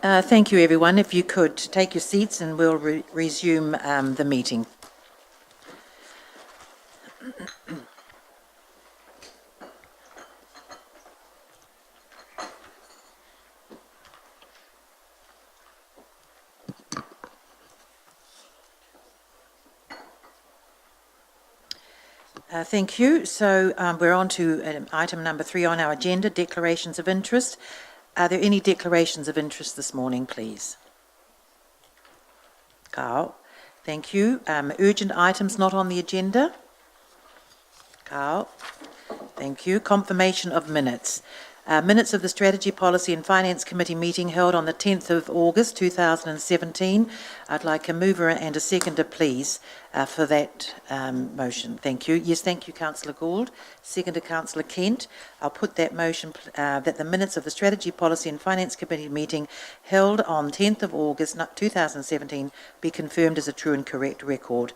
Thank you, everyone. If you could take your seats and we'll resume the meeting. Thank you. So we're on to item number 3 on our agenda, declarations of interest. Are there any declarations of interest this morning, please? Carl, thank you. Urgent items not on the agenda? Carl, thank you. Confirmation of minutes. Minutes of the Strategy, Policy and Finance Committee meeting held on the 10th of August 2017. I'd like a mover and a seconder, please, for that motion. Thank you. Yes, thank you, Councillor Gould. Seconder, Councillor Kent. I'll put that motion that the minutes of the Strategy, Policy and Finance Committee meeting held on 10th of August 2017 be confirmed as a true and correct record.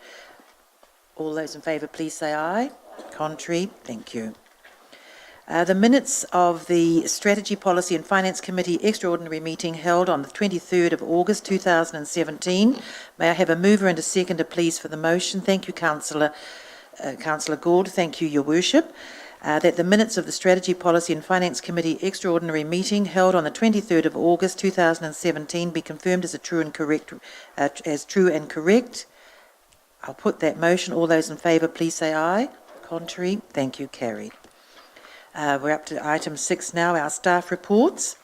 All those in favour, please say aye. Contrary, thank you. The minutes of the Strategy, Policy and Finance Committee extraordinary meeting held on the 23rd of August 2017. May I have a mover and a seconder, please, for the motion? Thank you, Councillor Gould. Thank you, Your Worship. That the minutes of the Strategy, Policy and Finance Committee extraordinary meeting held on the 23rd of August 2017 be confirmed as a true and correct, I'll put that motion. All those in favour, please say aye. Contrary, thank you, carried. We're up to item 6 now, our staff reports.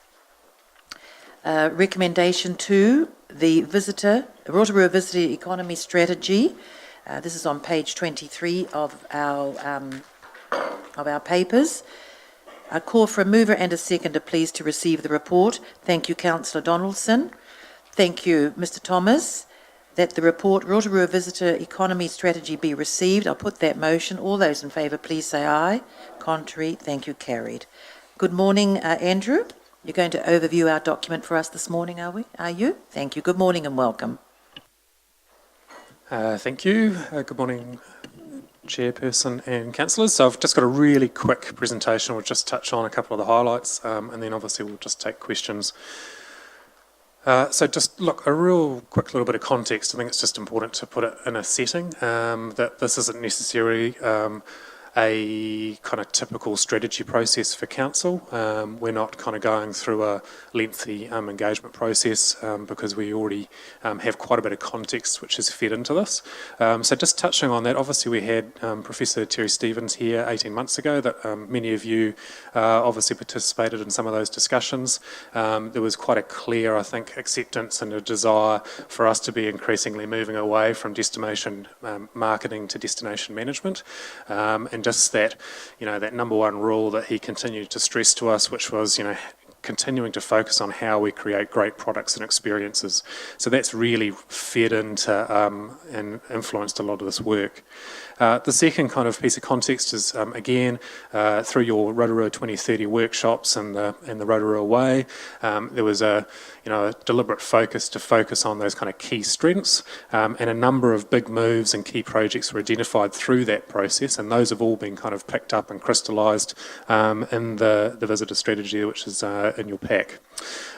Recommendation 2, the Rotorua Visitor Economy Strategy. This is on page 23 of our papers. I call for a mover and a seconder, please, to receive the report. Thank you, Councillor Donaldson. Thank you, Mr. Thomas. That the report Rotorua Visitor Economy Strategy be received. I'll put that motion. All those in favour, please say aye. Contrary, thank you, carried. Good morning, Andrew. You're going to overview our document for us this morning, are you? Thank you. Good morning and welcome. Thank you. Good morning, Chairperson and Councillors. So I've just got a really quick presentation. We'll just touch on a couple of the highlights and then obviously we'll just take questions. So just look, a real quick little bit of context. I think it's just important to put it in a setting that this isn't necessarily a kind of typical strategy process for council. We're not kind of going through a lengthy engagement process because we already have quite a bit of context which is fed into this. So just touching on that, obviously we had Professor Terry Stevens here 18 months ago that many of you obviously participated in some of those discussions. There was quite a clear, I think, acceptance and a desire for us to be increasingly moving away from destination marketing to destination management. And just that, that number one rule that he continued to stress to us, which was, continuing to focus on how we create great products and experiences. So that's really fed into and influenced a lot of this work. The second kind of piece of context is, again, through your Rotorua 2030 workshops and the Rotorua Way, there was a deliberate focus on those kind of key strengths, and a number of big moves and key projects were identified through that process, and those have all been kind of picked up and crystallised in the visitor strategy, which is in your pack.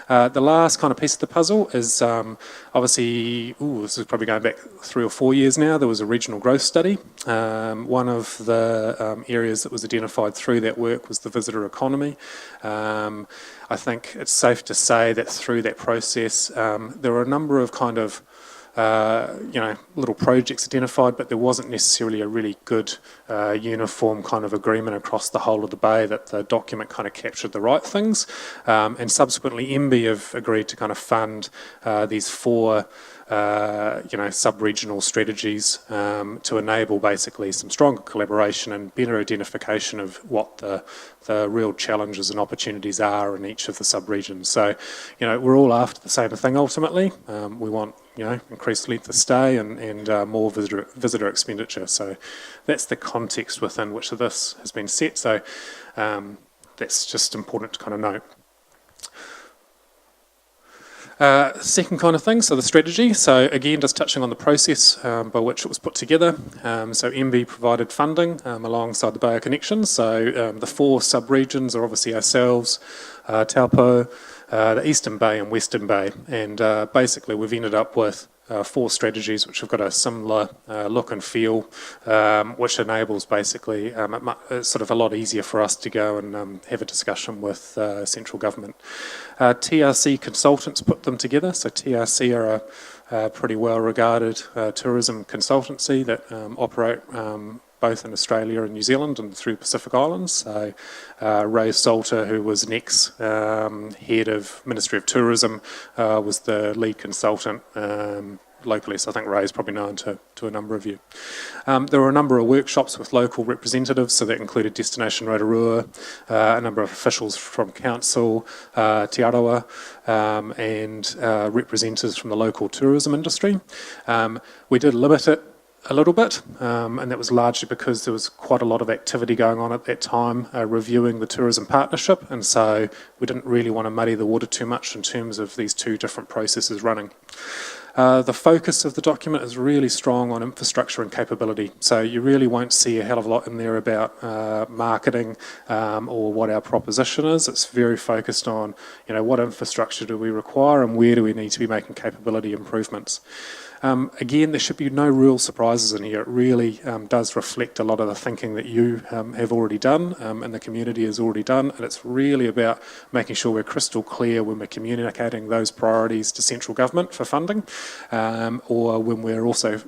The last kind of piece of the puzzle is obviously, this is probably going back 3 or 4 years now, there was a regional growth study. One of the areas that was identified through that work was the visitor economy. I think it's safe to say that through that process, there were a number of kind of little projects identified, but there wasn't necessarily a really good uniform kind of agreement across the whole of the bay that the document kind of captured the right things. And subsequently, MB have agreed to kind of fund these 4 sub-regional strategies to enable basically some stronger collaboration and better identification of what the real challenges and opportunities are in each of the sub-regions. So, we're all after the same thing ultimately. We want, increased length of stay and more visitor expenditure. So that's the context within which this has been set. So that's just important to kind of note. Second kind of thing, so the strategy. So again, just touching on the process by which it was put together. So MB provided funding alongside the Bay of Connections. So the 4 sub-regions are obviously ourselves, Taupo, the Eastern Bay and Western Bay, and basically we've ended up with 4 strategies which have got a similar look and feel, which enables basically it's sort of a lot easier for us to go and have a discussion with central government. TRC consultants put them together, so TRC are a pretty well regarded tourism consultancy that operate both in Australia and New Zealand and through Pacific Islands. So Ray Salter, who was NEC's head of Ministry of Tourism, was the lead consultant locally, so I think Ray's probably known to a number of you. There were a number of workshops with local representatives, so that included Destination Rotorua, a number of officials from Council, Te Arawa, and representatives from the local tourism industry. We did limit it a little bit, and that was largely because there was quite a lot of activity going on at that time reviewing the tourism partnership, and so we didn't really want to muddy the water too much in terms of these 2 different processes running. The focus of the document is really strong on infrastructure and capability, so you really won't see a hell of a lot in there about marketing or what our proposition is. It's very focused on, what infrastructure do we require and where do we need to be making capability improvements. Again, there should be no real surprises in here. It really does reflect a lot of the thinking that you have already done and the community has already done, and it's really about making sure we're crystal clear when we're communicating those priorities to central government for funding, or when we're also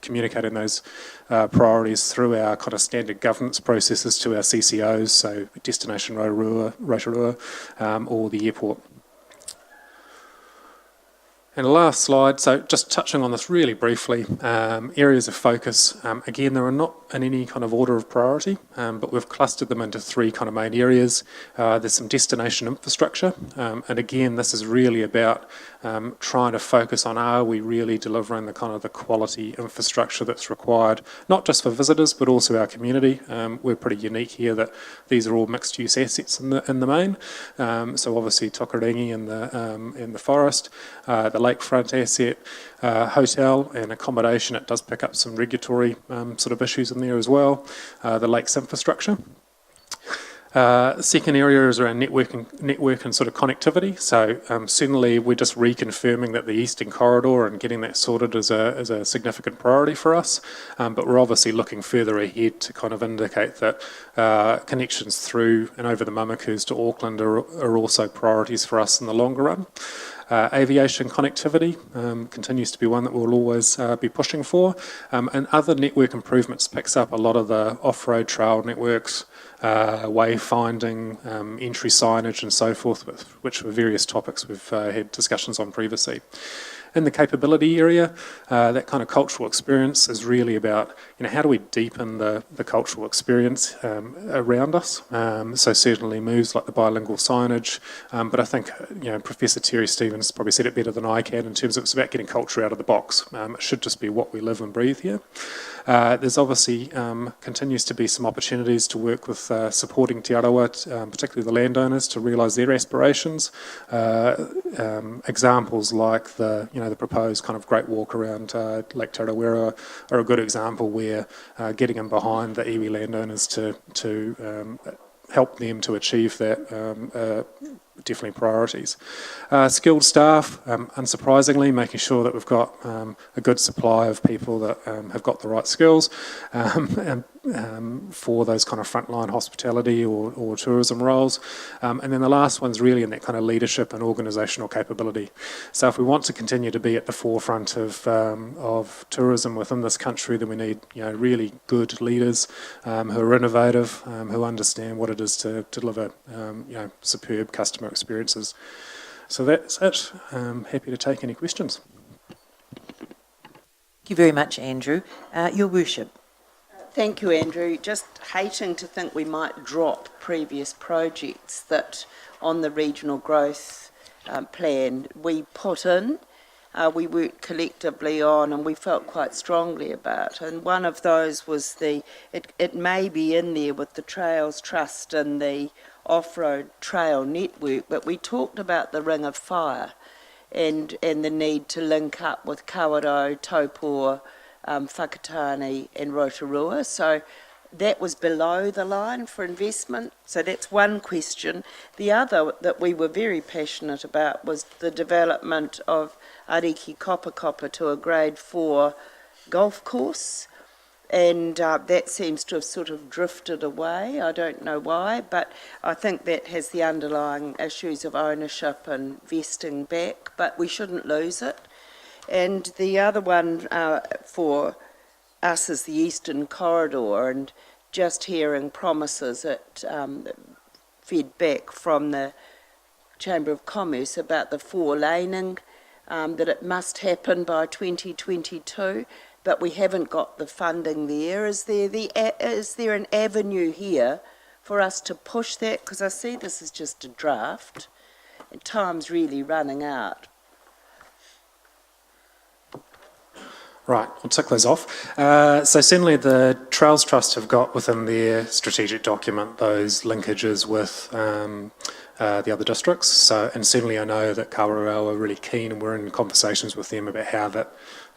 communicating those priorities through our kind of standard governance processes to our CCOs, so Destination Rotorua, or the airport. And the last slide, so just touching on this really briefly, areas of focus. Again, there are not in any kind of order of priority, but we've clustered them into 3 kind of main areas. There's some destination infrastructure, and again, this is really about trying to focus on, are we really delivering the kind of the quality infrastructure that's required, not just for visitors, but also our community. We're pretty unique here that these are all mixed-use assets in the main. So obviously Tokarangi in the forest, the lakefront asset, hotel and accommodation. It does pick up some regulatory sort of issues in there as well. The lakes infrastructure. The second area is around network and sort of connectivity. So certainly we're just reconfirming that the Eastern Corridor and getting that sorted is a significant priority for us. But we're obviously looking further ahead to kind of indicate that connections through and over the Mamakus to Auckland are also priorities for us in the longer run. Aviation connectivity continues to be one that we'll always be pushing for, and other network improvements picks up a lot of the off-road trail networks, wayfinding, entry signage and so forth, which were various topics we've had discussions on previously. In the capability area, that kind of cultural experience is really about, how do we deepen the cultural experience around us? So certainly moves like the bilingual signage, but I think, Professor Terry Stevens probably said it better than I can in terms of it's about getting culture out of the box. It should just be what we live and breathe here. There's obviously continues to be some opportunities to work with supporting Te Arawa, particularly the landowners, to realise their aspirations. Examples like the proposed kind of Great Walk around Lake Tarawera are a good example where getting in behind the iwi landowners to help them to achieve that definitely priorities. Skilled staff, unsurprisingly, making sure that we've got a good supply of people that have got the right skills and for those kind of frontline hospitality or tourism roles. And then the last one's really in that kind of leadership and organisational capability. So if we want to continue to be at the forefront of tourism within this country, then we need really good leaders who are innovative, who understand what it is to deliver superb customer experiences. So that's it. Happy to take any questions. Thank you very much, Andrew. Your Worship. Thank you, Andrew. Just hating to think we might drop previous projects that on the regional growth plan we put in, we worked collectively on and we felt quite strongly about. And one of those was it may be in there with the Trails Trust and the off-road trail network, but we talked about the Ring of Fire and the need to link up with Kawerau, Taupō, Whakatane and Rotorua. So that was below the line for investment. So that's one question. The other that we were very passionate about was the development of Ariki Kopakapa to a grade 4 golf course. And that seems to have sort of drifted away. I don't know why, but I think that has the underlying issues of ownership and vesting back, but we shouldn't lose it. And the other one for us is the Eastern Corridor, and just hearing promises that fed back from the Chamber of Commerce about the 4-laning, that it must happen by 2022. But we haven't got the funding there. Is there an avenue here for us to push that? Because I see this is just a draft, and time's really running out. Right, I'll tick those off. So certainly the Trails Trust have got within their strategic document those linkages with the other districts. So, and certainly I know that Kawerau are really keen, and we're in conversations with them about how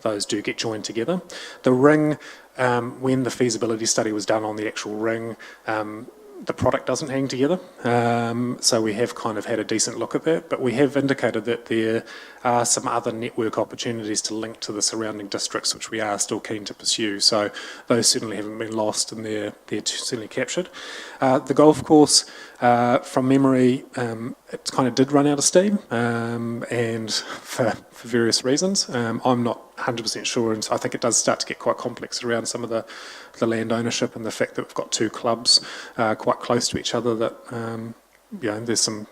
those do get joined together. The ring, when the feasibility study was done on the actual ring, the product doesn't hang together. So we have kind of had a decent look at that, but we have indicated that there are some other network opportunities to link to the surrounding districts, which we are still keen to pursue. So those certainly haven't been lost, and they're certainly captured. The golf course, from memory, it kind of did run out of steam, and for various reasons. I'm not 100% sure, and so I think it does start to get quite complex around some of the land ownership and the fact that we've got two clubs quite close to each other that, there's some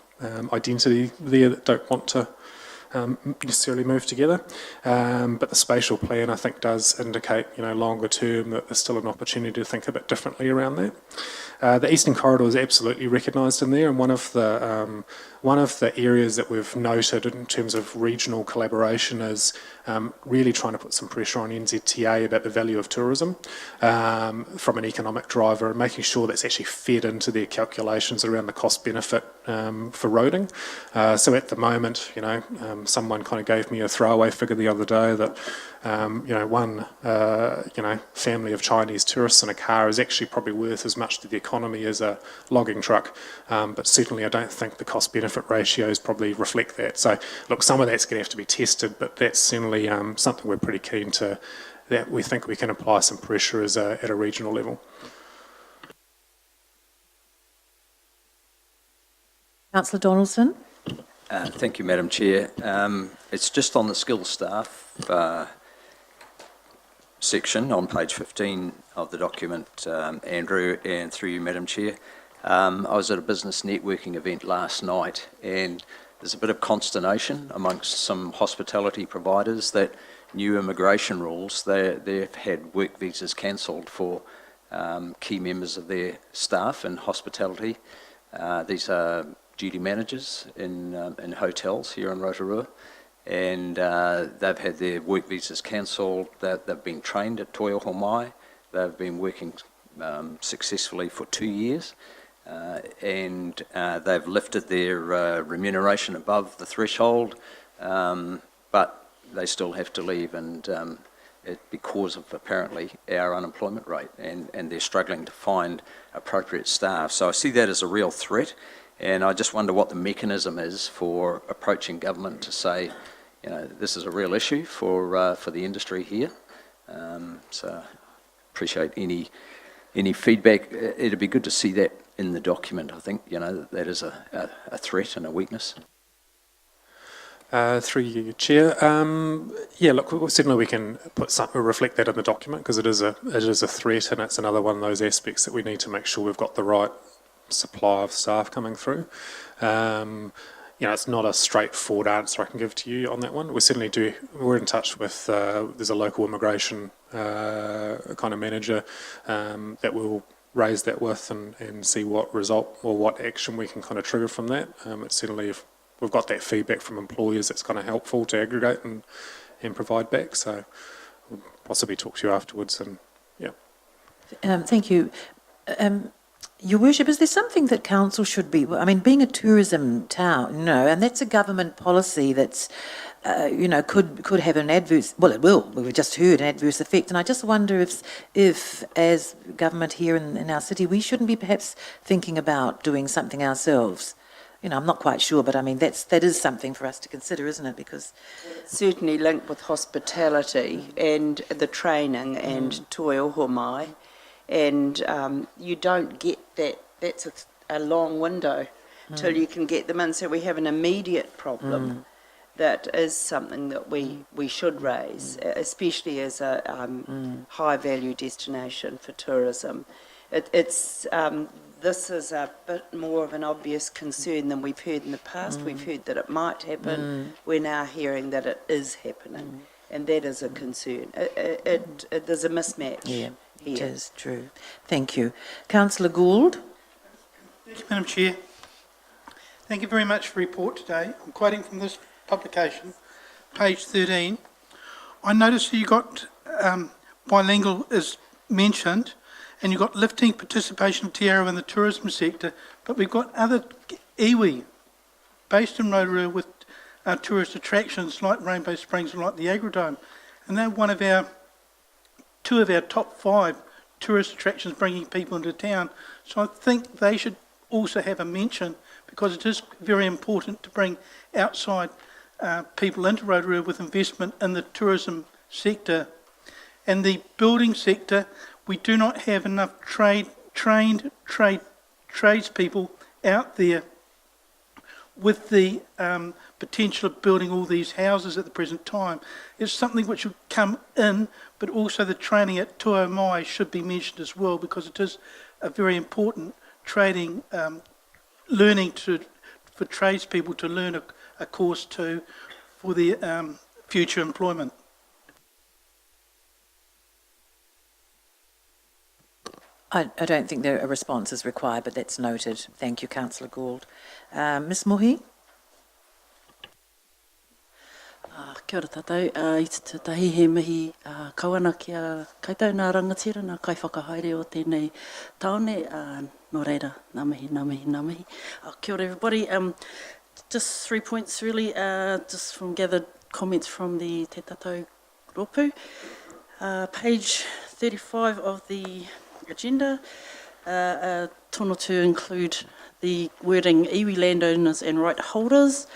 identity there that don't want to necessarily move together. But the spatial plan, I think, does indicate, longer term that there's still an opportunity to think a bit differently around that. The Eastern Corridor is absolutely recognised in there, and one of the areas that we've noted in terms of regional collaboration is really trying to put some pressure on NZTA about the value of tourism from an economic driver, and making sure that's actually fed into their calculations around the cost benefit for roading. So at the moment, someone kind of gave me a throwaway figure the other day that one family of Chinese tourists in a car is actually probably worth as much to the economy as a logging truck, but certainly I don't think the cost benefit ratios probably reflect that. So look, some of that's going to have to be tested, but that's certainly something we're pretty keen to, that we think we can apply some pressure at a regional level. Councillor Donaldson. Thank you, Madam Chair. It's just on the skilled staff section on page 15 of the document, Andrew, and through you, Madam Chair. I was at a business networking event last night, and there's a bit of consternation amongst some hospitality providers that new immigration rules, they've had work visas cancelled for key members of their staff in hospitality. These are duty managers in hotels here in Rotorua, and they've had their work visas cancelled. They've been trained at Toi Oho Mai. They've been working successfully for 2 years, and they've lifted their remuneration above the threshold, but they still have to leave, and because of apparently our unemployment rate, and they're struggling to find appropriate staff. So I see that as a real threat. And I just wonder what the mechanism is for approaching government to say, this is a real issue for the industry here. So appreciate any feedback. It'd be good to see that in the document. I think that is a threat and a weakness. Through you, Chair. Look, certainly we can reflect that in the document, because it is a threat, and it's another one of those aspects that we need to make sure we've got the right supply of staff coming through. It's not a straightforward answer I can give to you on that one. We're in touch with, there's a local immigration kind of manager that will raise that with and see what result or what action we can kind of trigger from that. It's certainly, if we've got that feedback from employers, it's kind of helpful to aggregate and provide back. So we'll possibly talk to you afterwards. And Thank you. Your Worship, is there something that council should be, being a tourism town, and that's a government policy that's could have an adverse, well, it will, we just heard, an adverse effect. And I just wonder if as government here in our city, we shouldn't be perhaps thinking about doing something ourselves. I'm not quite sure, but I mean, that is something for us to consider, isn't it? Because Certainly linked with hospitality and the training and toi oho mai, and you don't get that. That's a long window till you can get them in. So we have an immediate problem that is something that we should raise, especially as a high value destination for tourism. This is a bit more of an obvious concern than we've heard in the past. We've heard that it might happen. We're now hearing that it is happening, and that is a concern. There's a mismatch here. It is true. Thank you. Councillor Gould. Thank you, Madam Chair. Thank you very much for the report today. I'm quoting from this publication, page 13. I noticed that you got bilingual is mentioned, and you've got lifting participation of Te Arau in the tourism sector, but we've got other iwi based in Rotorua with tourist attractions like Rainbow Springs and like the Agrodome, and they're two of our top 5 tourist attractions bringing people into town. So I think they should also have a mention, because it is very important to bring outside people into Rotorua with investment in the tourism sector. And the building sector, we do not have enough trained tradespeople out there with the potential of building all these houses at the present time. It's something which would come in, but also the training at Toi Mai should be mentioned as well, because it is a very important trading, learning for tradespeople to learn a course for their future employment. I don't think a response is required, but that's noted. Thank you, Councillor Gould. Ms Mohi? Kia ora tātou, i te tahi he mihi kawana kia kaitau nā rangatira, nā kai whakahaere o tēnei taone, nō reira, nā mihi, nā mihi, nā mihi. Kia ora everybody, just 3 points really, just from gathered comments from the Te Tātou Ropu. Page 35 of the agenda, tono to include the wording iwi landowners and right holders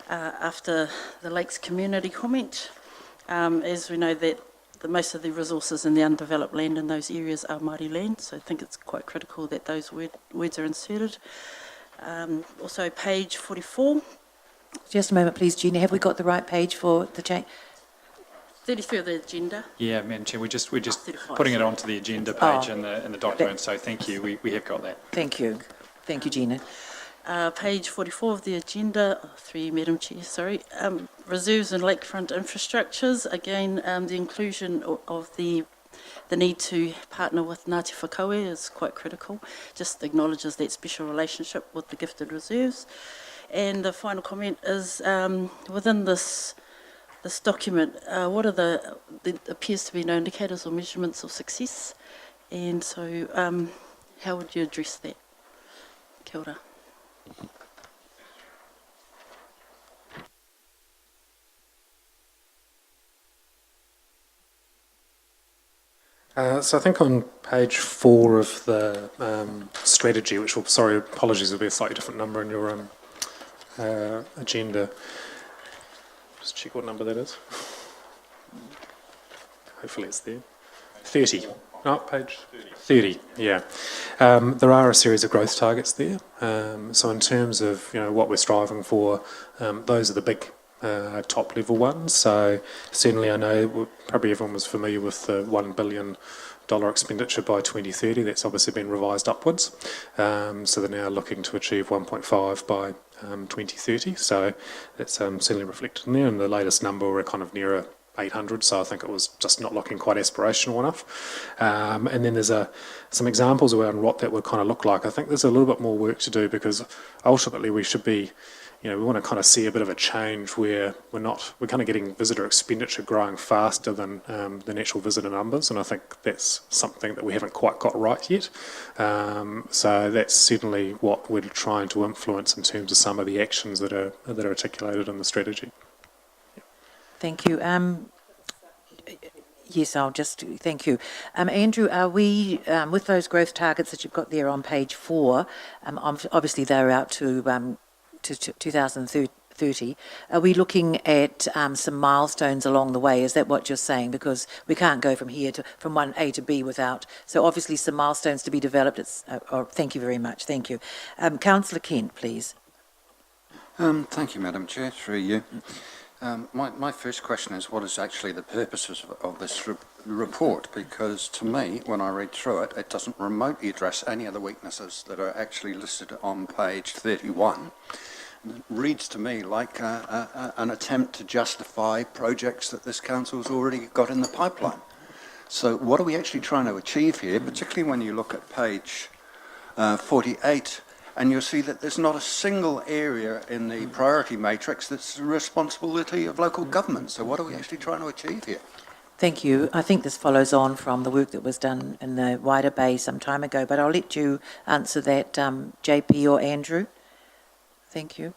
after the Lakes community comment. As we know that most of the resources in the undeveloped land in those areas are Māori land, so I think it's quite critical that those words are inserted. Also page 44. Just a moment, please, Jeannie. Have we got the right page for the change? 33 of the agenda. Yeah, Madam Chair, we're just 35, putting it sorry. onto the agenda page in the document. So thank you. We have got that. Thank you. Thank you, Gina. Page 44 of the agenda, 3, Madam Chair, sorry. Reserves and lakefront infrastructures, again, the inclusion of the need to partner with Ngāti Whakaue is quite critical, just acknowledges that special relationship with the gifted reserves. And the final comment is, within this document, what are there appears to be no indicators or measurements of success, and so how would you address that? Kia ora. So I think on page 4 of the strategy, which will, sorry, apologies, will be a slightly different number in your agenda. Just check what number that is. Hopefully it's there. 30. No, page 30, yeah. There are a series of growth targets there. So in terms of what we're striving for, those are the big top level ones. So certainly I know probably everyone was familiar with the $1 billion expenditure by 2030. That's obviously been revised upwards. So they're now looking to achieve 1.5 by 2030. So that's certainly reflected in there. And the latest number, we're kind of nearer 800, so I think it was just not looking quite aspirational enough. And then there's some examples around what that would kind of look like. I think there's a little bit more work to do, because ultimately we should be, we want to kind of see a bit of a change where we're kind of getting visitor expenditure growing faster than the actual visitor numbers, and I think that's something that we haven't quite got right yet. So that's certainly what we're trying to influence in terms of some of the actions that are articulated in the strategy. Thank you. Yes, thank you. Andrew, are we, with those growth targets that you've got there on page 4, obviously they're out to 2030, are we looking at some milestones along the way? Is that what you're saying? Because we can't go from here from one A to B without, so obviously some milestones to be developed. Thank you very much, thank you. Councillor Kent, please. Thank you, Madam Chair, through you. My first question is, what is actually the purpose of this report? Because to me, when I read through it, it doesn't remotely address any of the weaknesses that are actually listed on page 31. It reads to me like an attempt to justify projects that this council's already got in the pipeline. So what are we actually trying to achieve here, particularly when you look at page 48, and you'll see that there's not a single area in the priority matrix that's the responsibility of local government. So what are we actually trying to achieve here? Thank you. I think this follows on from the work that was done in the wider bay some time ago, but I'll let you answer that, JP or Andrew. Thank you.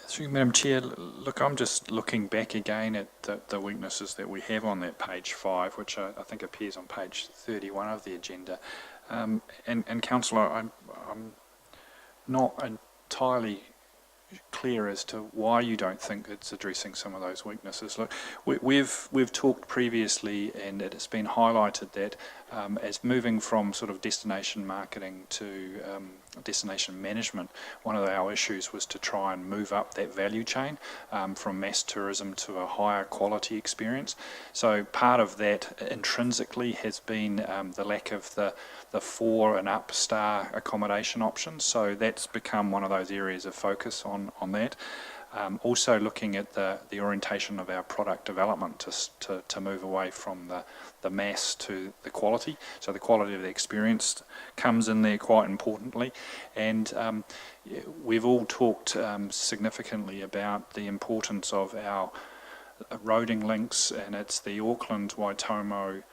Through you, Madam Chair, look, I'm just looking back again at the weaknesses that we have on that page 5, which I think appears on page 31 of the agenda. And Councillor, I'm not entirely clear as to why you don't think it's addressing some of those weaknesses. Look, we've talked previously, and it's been highlighted that as moving from sort of destination marketing to destination management, one of our issues was to try and move up that value chain from mass tourism to a higher quality experience. So part of that intrinsically has been the lack of the 4 and up star accommodation options. So that's become one of those areas of focus on that. Also looking at the orientation of our product development to move away from the mass to the quality. So the quality of the experience comes in there quite importantly. And we've all talked significantly about the importance of our roading links, and it's the Auckland, Waitomo,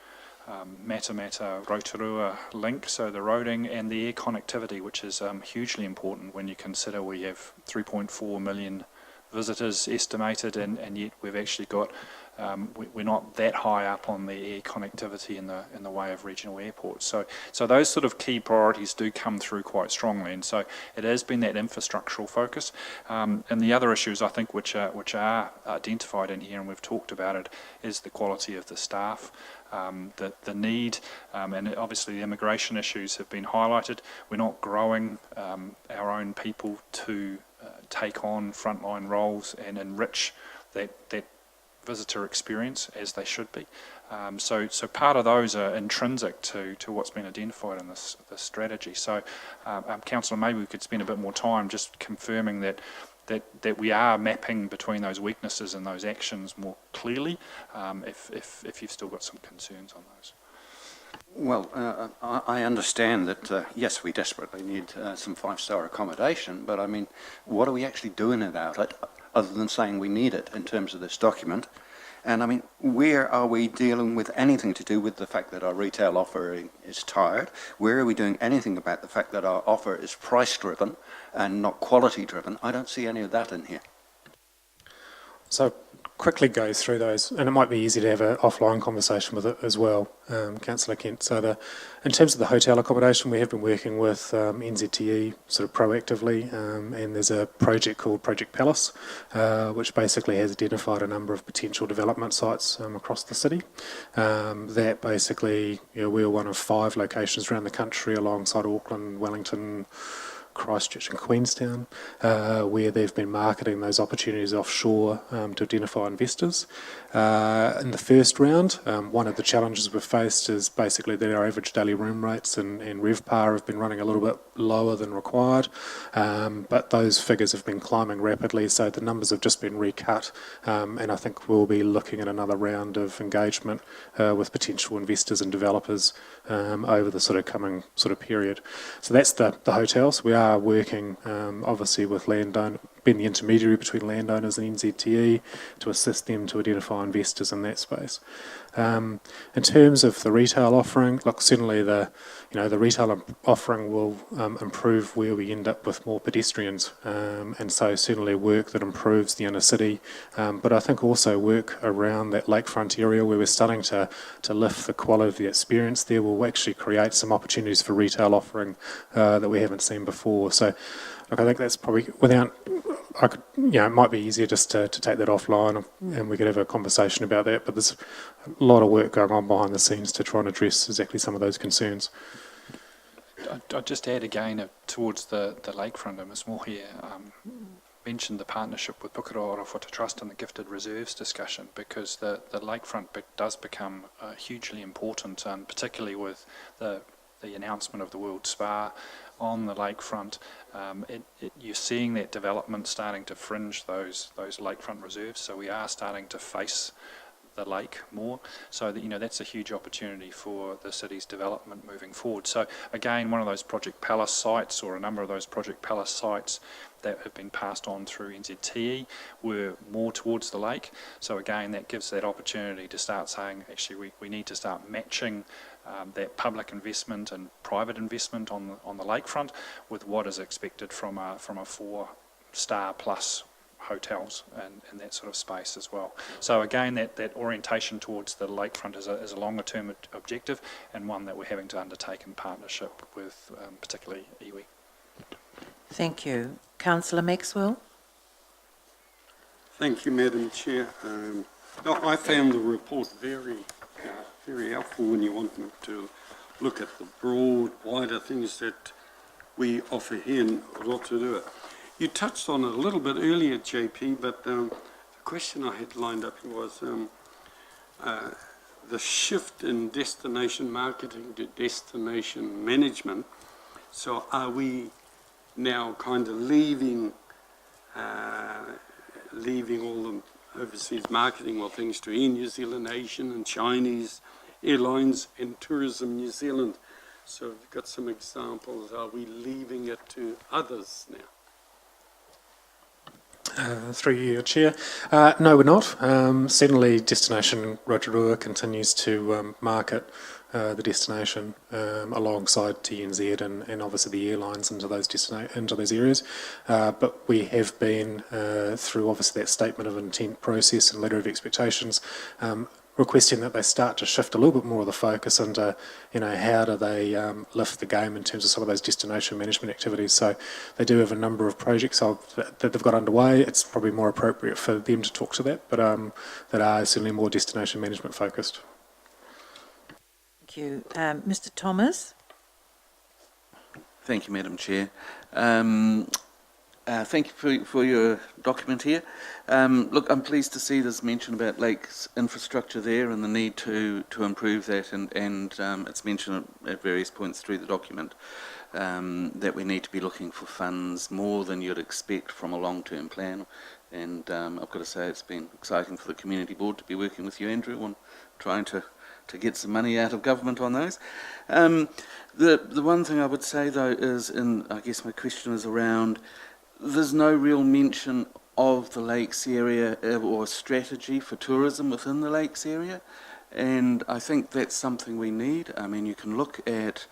Matamata, Rotorua link, so the roading and the air connectivity, which is hugely important when you consider we have 3.4 million visitors estimated, and yet we've actually got we're not that high up on the air connectivity in the way of regional airports. So those sort of key priorities do come through quite strongly, and so it has been that infrastructural focus. And the other issues I think which are identified in here, and we've talked about it, is the quality of the staff. The need, and obviously the immigration issues have been highlighted. We're not growing our own people to take on frontline roles and enrich that visitor experience as they should be. So part of those are intrinsic to what's been identified in this strategy. So, Councillor, maybe we could spend a bit more time just confirming that we are mapping between those weaknesses and those actions more clearly, if you've still got some concerns on those. Well, I understand that, yes, we desperately need some 5-star accommodation, but I mean, what are we actually doing about it, other than saying we need it in terms of this document? And I mean, where are we dealing with anything to do with the fact that our retail offering is tired? Where are we doing anything about the fact that our offer is price-driven and not quality-driven? I don't see any of that in here. So quickly go through those, and it might be easy to have an offline conversation with it as well, Councillor Kent. So in terms of the hotel accommodation, we have been working with NZTE sort of proactively, and there's a project called Project Palace, which basically has identified a number of potential development sites across the city. That basically, we're one of 5 locations around the country alongside Auckland, Wellington, Christchurch and Queenstown, where they've been marketing those opportunities offshore to identify investors. In the first round, one of the challenges we've faced is basically that our average daily room rates and RevPAR have been running a little bit lower than required, but those figures have been climbing rapidly, so the numbers have just been recut, and I think we'll be looking at another round of engagement with potential investors and developers over the sort of coming sort of period. So that's the hotels. We are working obviously with been the intermediary between landowners and NZTE to assist them to identify investors in that space. In terms of the retail offering, look, certainly the retail offering will improve where we end up with more pedestrians, and so certainly work that improves the inner city, but I think also work around that lakefront area where we're starting to lift the quality of the experience there will actually create some opportunities for retail offering that we haven't seen before. So look, I think that's probably it might be easier just to take that offline and we could have a conversation about that, but there's a lot of work going on behind the scenes to try and address exactly some of those concerns. I'd just add again towards the lakefront, Ms Moore here mentioned the partnership with Pukeroa Whata Trust and the Gifted Reserves discussion, because the lakefront does become hugely important, and particularly with the announcement of the World Spa on the lakefront, you're seeing that development starting to fringe those lakefront reserves. So we are starting to face the lake more. So that, that's a huge opportunity for the city's development moving forward. So again, one of those Project Palace sites, or a number of those Project Palace sites that have been passed on through NZTE were more towards the lake. So again, that gives that opportunity to start saying, actually, we need to start matching that public investment and private investment on the lakefront with what is expected from a 4-star plus hotels and that sort of space as well. So again, that orientation towards the lakefront is a longer term objective, and one that we're having to undertake in partnership with particularly iwi. Thank you. Councillor Maxwell. Thank you, Madam Chair. I found the report very helpful when you want to look at the broad, wider things that we offer here in Rotorua. You touched on it a little bit earlier, JP, but the question I had lined up was the shift in destination marketing to destination management. So are we now kind of leaving all the overseas marketing or things to Air New Zealand, Asian and Chinese Airlines and Tourism New Zealand? So we've got some examples. Are we leaving it to others now? Through you, Chair. No, we're not. Certainly, Destination Rotorua continues to market the destination alongside TNZ and obviously the airlines into those areas. But we have been through obviously that statement of intent process and letter of expectations, requesting that they start to shift a little bit more of the focus into, how do they lift the game in terms of some of those destination management activities. So they do have a number of projects that they've got underway. It's probably more appropriate for them to talk to that, but that are certainly more destination management focused. Thank you. Mr. Thomas. Thank you, Madam Chair. Thank you for your document here. Look, I'm pleased to see there's mention about lakes infrastructure there and the need to improve that, and it's mentioned at various points through the document that we need to be looking for funds more than you'd expect from a long-term plan. And I've got to say it's been exciting for the Community Board to be working with you, Andrew, on trying to get some money out of government on those. The one thing I would say, though, is, and I guess my question is around, there's no real mention of the lakes area or strategy for tourism within the lakes area, and I think that's something we need. I mean, you can look at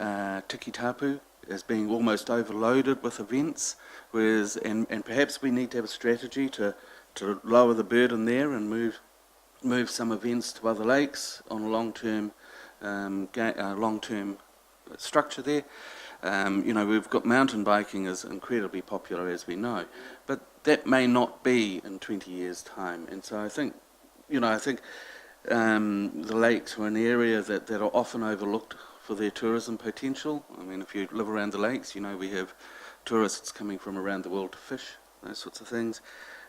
Tikitapu as being almost overloaded with events, whereas, and perhaps we need to have a strategy to lower the burden there and move some events to other lakes on a long-term structure there. We've got mountain biking is incredibly popular, as we know, but that may not be in 20 years' time. And so I think, the lakes are an area that are often overlooked for their tourism potential. I mean, if you live around the lakes, we have tourists coming from around the world to fish, those sorts of things.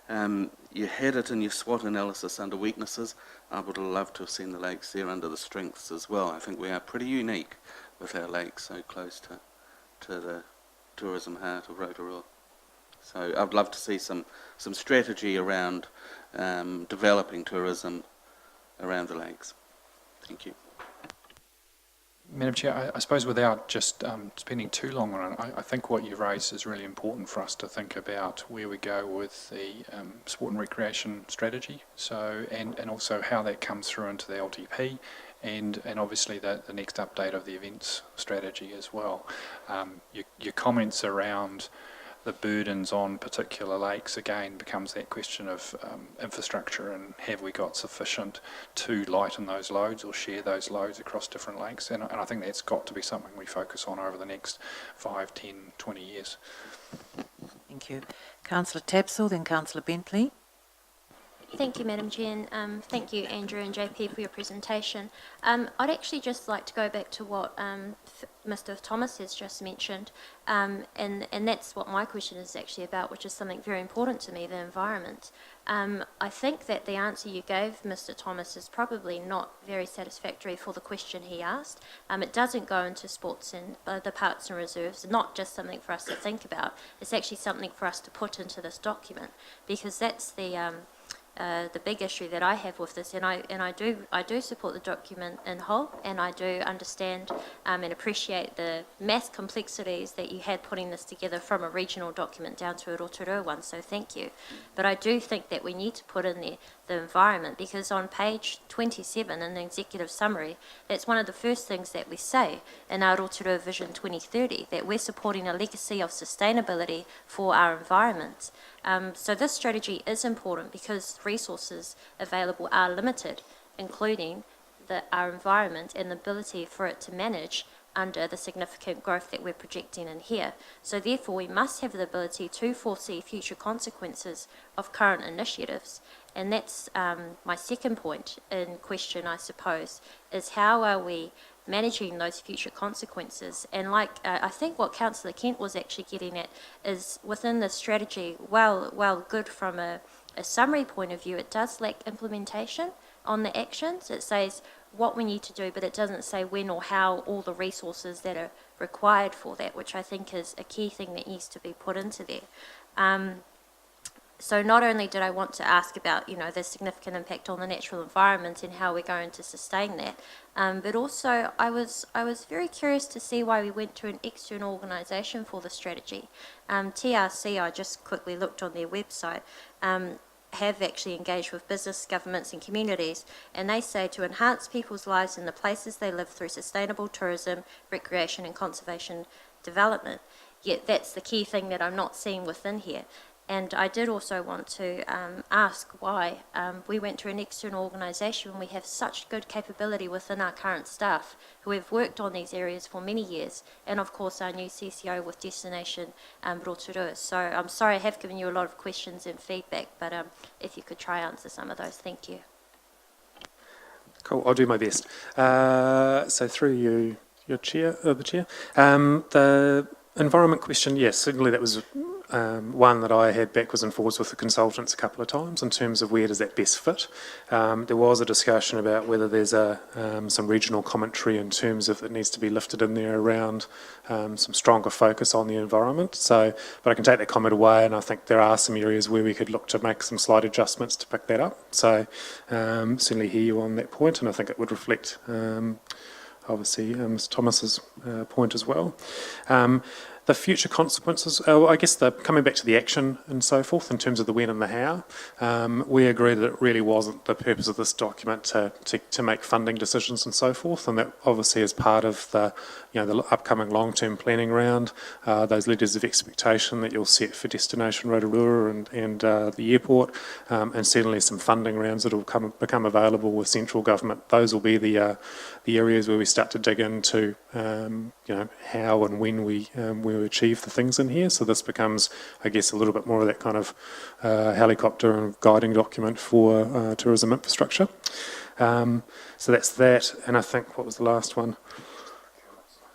You had it in your SWOT analysis under weaknesses. I would have loved to have seen the lakes there under the strengths as well. I think we are pretty unique with our lakes so close to the tourism heart of Rotorua. So I'd love to see some strategy around developing tourism around the lakes. Thank you. Madam Chair, I suppose without just spending too long on it, I think what you've raised is really important for us to think about where we go with the sport and recreation strategy. So, and also how that comes through into the LTP, and obviously the next update of the events strategy as well. Your comments around the burdens on particular lakes, again, becomes that question of infrastructure, and have we got sufficient to lighten those loads or share those loads across different lakes, and I think that's got to be something we focus on over the next 5, 10, 20 years. Thank you. Councillor Tapsell, then Councillor Bentley. Thank you, Madam Chair, and thank you, Andrew and JP, for your presentation. I'd actually just like to go back to what Mr. Thomas has just mentioned, and that's what my question is actually about, which is something very important to me, the environment. I think that the answer you gave, Mr. Thomas, is probably not very satisfactory for the question he asked. It doesn't go into sports and the parks and reserves, not just something for us to think about. It's actually something for us to put into this document, because that's the big issue that I have with this, and I do support the document in whole, and I do understand and appreciate the mass complexities that you had putting this together from a regional document down to a Rotorua one, so thank you. But I do think that we need to put in there the environment, because on page 27 in the executive summary, that's one of the first things that we say in our Rotorua Vision 2030, that we're supporting a legacy of sustainability for our environment. So this strategy is important because resources available are limited, including our environment and the ability for it to manage under the significant growth that we're projecting in here. So therefore we must have the ability to foresee future consequences of current initiatives. And that's my second point in question, I suppose, is how are we managing those future consequences? And like I think what Councillor Kent was actually getting at is within the strategy, well good from a summary point of view, it does lack implementation on the actions. It says what we need to do, but it doesn't say when or how all the resources that are required for that, which I think is a key thing that needs to be put into there. So not only did I want to ask about, the significant impact on the natural environment and how we're going to sustain that, but also I was very curious to see why we went to an external organisation for the strategy. TRC, I just quickly looked on their website, have actually engaged with business, governments and communities, and they say to enhance people's lives in the places they live through sustainable tourism, recreation and conservation development. Yet that's the key thing that I'm not seeing within here. And I did also want to ask why we went to an external organisation when we have such good capability within our current staff who have worked on these areas for many years, and of course our new CCO with Destination Rotorua. So I'm sorry I have given you a lot of questions and feedback, but if you could try answer some of those, thank you. Cool, I'll do my best. So through you, the chair. The environment question, yes, certainly that was one that I had backwards and forwards with the consultants a couple of times in terms of where does that best fit. There was a discussion about whether there's some regional commentary in terms of it needs to be lifted in there around some stronger focus on the environment. So, but I can take that comment away, and I think there are some areas where we could look to make some slight adjustments to pick that up. So certainly hear you on that point, and I think it would reflect obviously Ms Thomas's point as well. The future consequences, I guess coming back to the action and so forth in terms of the when and the how, we agree that it really wasn't the purpose of this document to make funding decisions and so forth, and that obviously is part of the upcoming long-term planning round, those letters of expectation that you'll set for Destination Rotorua and the airport, and certainly some funding rounds that will become available with central government. Those will be the areas where we start to dig into how and when we achieve the things in here. So this becomes, I guess, a little bit more of that kind of helicopter and guiding document for tourism infrastructure. So that's that, and I think, what was the last one?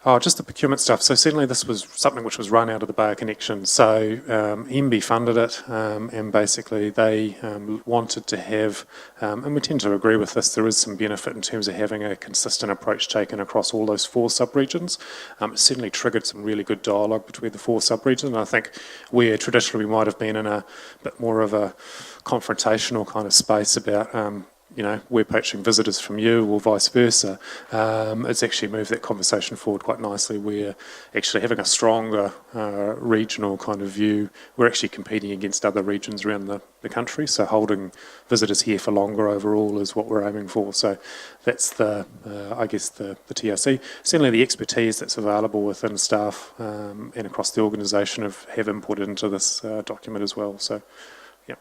Oh, just the procurement stuff. So certainly this was something which was run out of the Bay Connection. So MB funded it, and basically they wanted to have, and we tend to agree with this, there is some benefit in terms of having a consistent approach taken across all those 4 sub-regions. It certainly triggered some really good dialogue between the 4 sub-regions, and I think where traditionally we might have been in a bit more of a confrontational kind of space about we're poaching visitors from you or vice versa, it's actually moved that conversation forward quite nicely. We're actually having a stronger regional kind of view. We're actually competing against other regions around the country, so holding visitors here for longer overall is what we're aiming for. So that's the TRC. Certainly the expertise that's available within staff and across the organisation have input into this document as well. So, yeah.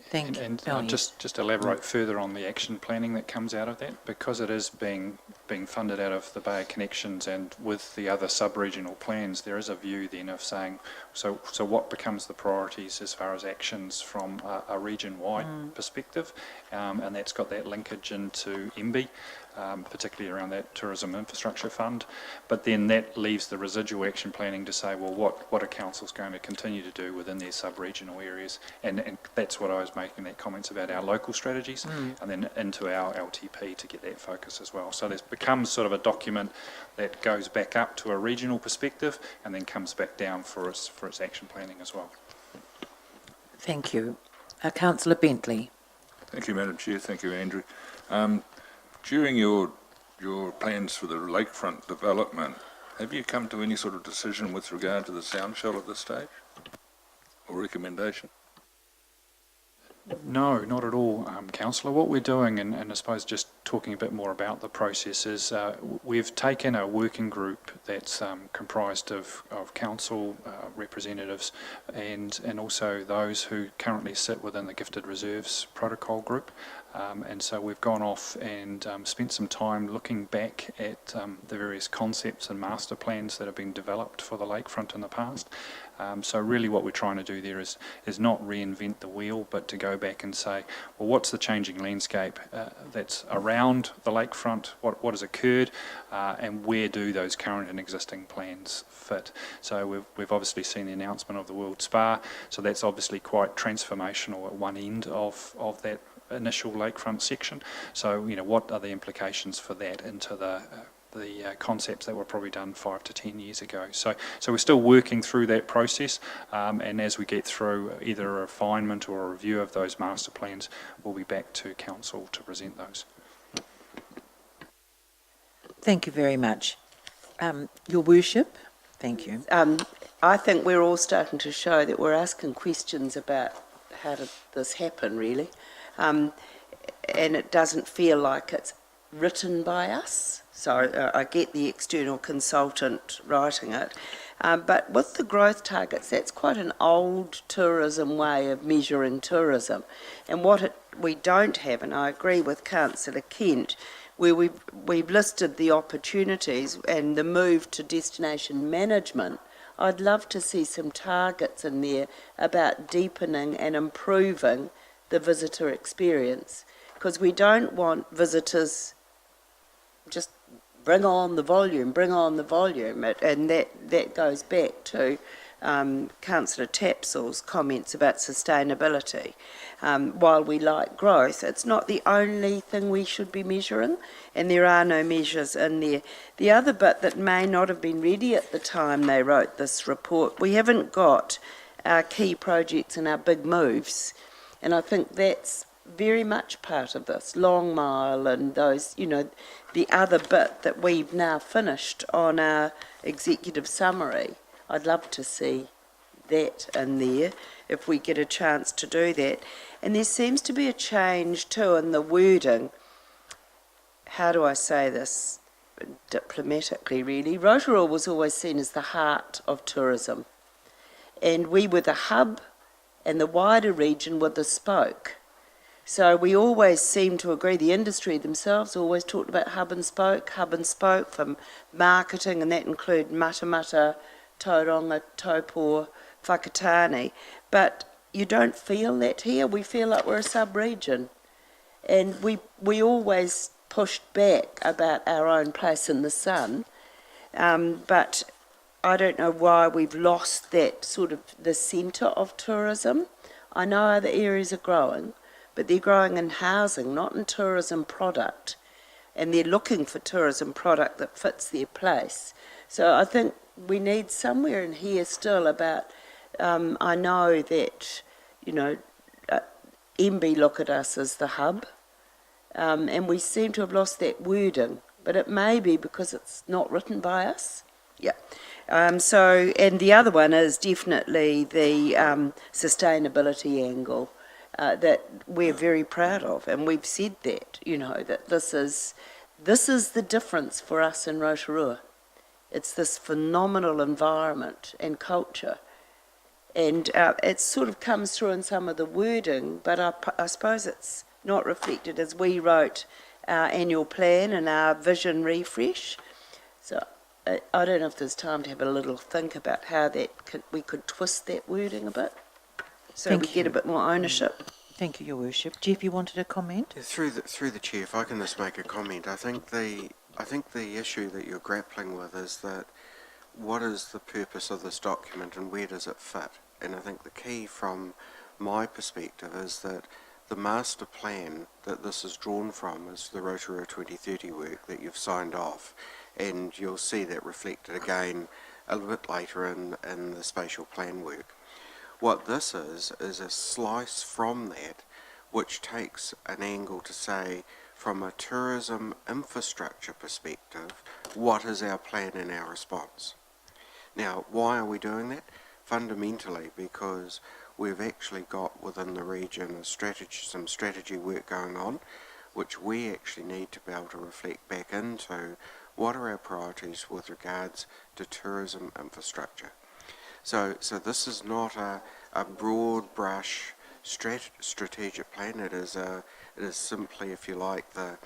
Thank you. And just elaborate further on the action planning that comes out of that, because it is being funded out of the Bay Connections and with the other sub-regional plans, there is a view then of saying, so what becomes the priorities as far as actions from a region-wide perspective, and that's got that linkage into MB, particularly around that tourism infrastructure fund, but then that leaves the residual action planning to say, well, what are councils going to continue to do within their sub-regional areas, and that's what I was making that comments about our local strategies, and then into our LTP to get that focus as well. So there's becomes sort of a document that goes back up to a regional perspective and then comes back down for its action planning as well. Thank you. Councillor Bentley. Thank you, Madam Chair. Thank you, Andrew. During your plans for the lakefront development, have you come to any sort of decision with regard to the sound shell at this stage, or recommendation? No, not at all, Councillor. What we're doing, and I suppose just talking a bit more about the process, is we've taken a working group that's comprised of council representatives and also those who currently sit within the Gifted Reserves Protocol group. And so we've gone off and spent some time looking back at the various concepts and master plans that have been developed for the lakefront in the past. So really what we're trying to do there is not reinvent the wheel, but to go back and say, well, what's the changing landscape that's around the lakefront, what has occurred, and where do those current and existing plans fit? So we've obviously seen the announcement of the World Spa, so that's obviously quite transformational at one end of that initial lakefront section. So, what are the implications for that into the concepts that were probably done 5 to 10 years ago. So we're still working through that process, and as we get through either a refinement or a review of those master plans, we'll be back to council to present those. Thank you very much. Your Worship, thank you. I think we're all starting to show that we're asking questions about how did this happen, really. And it doesn't feel like it's written by us. So I get the external consultant writing it. But with the growth targets, that's quite an old tourism way of measuring tourism. And what we don't have, and I agree with Councillor Kent, where we've listed the opportunities and the move to destination management, I'd love to see some targets in there about deepening and improving the visitor experience, because we don't want visitors just bring on the volume, and that goes back to Councillor Tapsell's comments about sustainability. While we like growth, it's not the only thing we should be measuring, and there are no measures in there. The other bit that may not have been ready at the time they wrote this report, we haven't got our key projects and our big moves. And I think that's very much part of this, Long Mile and those, the other bit that we've now finished on our executive summary. I'd love to see that in there if we get a chance to do that. And there seems to be a change too in the wording. How do I say this diplomatically, really? Rotorua was always seen as the heart of tourism. And we were the hub, and the wider region were the spoke. So we always seem to agree, the industry themselves always talked about hub and spoke from marketing, and that include Matamata, Tauranga, Taupō, Whakatane. But you don't feel that here. We feel like we're a sub-region. And we always pushed back about our own place in the sun. But I don't know why we've lost that sort of the centre of tourism. I know other areas are growing, but they're growing in housing, not in tourism product. And they're looking for tourism product that fits their place. So I think we need somewhere in here still about, I know that, MB look at us as the hub, and we seem to have lost that wording, but it may be because it's not written by us. Yeah. And the other one is definitely the sustainability angle that we're very proud of, and we've said that, that this is the difference for us in Rotorua. It's this phenomenal environment and culture. And it sort of comes through in some of the wording, but I suppose it's not reflected as we wrote our annual plan and our vision refresh. So I don't know if there's time to have a little think about how we could twist that wording a bit, so we get a bit more ownership. Thank you, Your Worship. Jeff, you wanted a comment? Yeah, through the chair, if I can just make a comment, I think the issue that you're grappling with is that what is the purpose of this document and where does it fit? And I think the key from my perspective is that the master plan that this is drawn from is the Rotorua 2030 work that you've signed off, and you'll see that reflected again a little bit later in the spatial plan work. What this is a slice from that which takes an angle to say, from a tourism infrastructure perspective, what is our plan and our response? Now, why are we doing that? Fundamentally because we've actually got within the region some strategy work going on, which we actually need to be able to reflect back into what are our priorities with regards to tourism infrastructure. So this is not a broad brush strategic plan. It is simply, if you like, the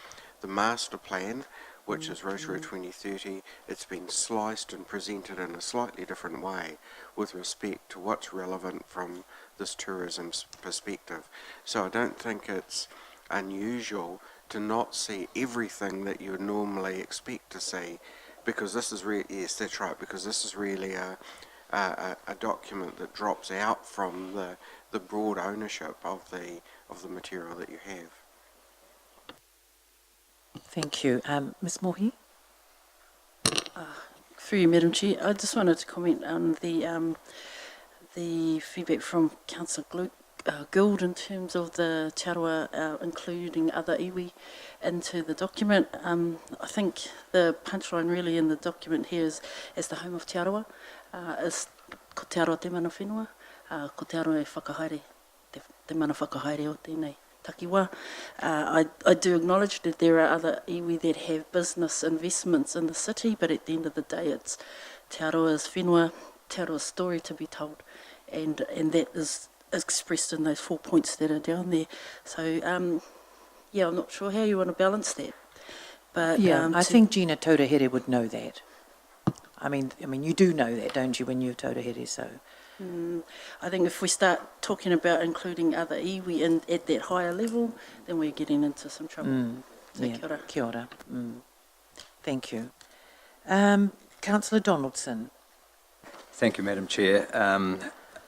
master plan, which is Rotorua 2030. It's been sliced and presented in a slightly different way with respect to what's relevant from this tourism perspective. So I don't think it's unusual to not see everything that you would normally expect to see, because this is yes, that's right, because this is really a document that drops out from the broad ownership of the material that you have. Thank you. Ms Mohi? Through you, Madam Chair, I just wanted to comment on the feedback from Councillor Gould in terms of the Te Arawa including other iwi into the document. I think the punchline really in the document here is, as the home of Te Arawa, is ko Te Arawa te mana whenua, ko Te Arawa e whakahaere, te mana whakahaere o tēnei takiwā. I do acknowledge that there are other iwi that have business investments in the city, but at the end of the day it's Te Arawa's whenua, Te Arawa's story to be told, and that is expressed in those 4 points that are down there. So, I'm not sure how you want to balance that. But I think Gina Tauruhere would know that. I mean, you do know that, don't you, when you're Tauruhere, so... I think if we start talking about including other iwi at that higher level, then we're getting into some trouble. So kia ora. Kia ora. Thank you. Councillor Donaldson. Thank you, Madam Chair.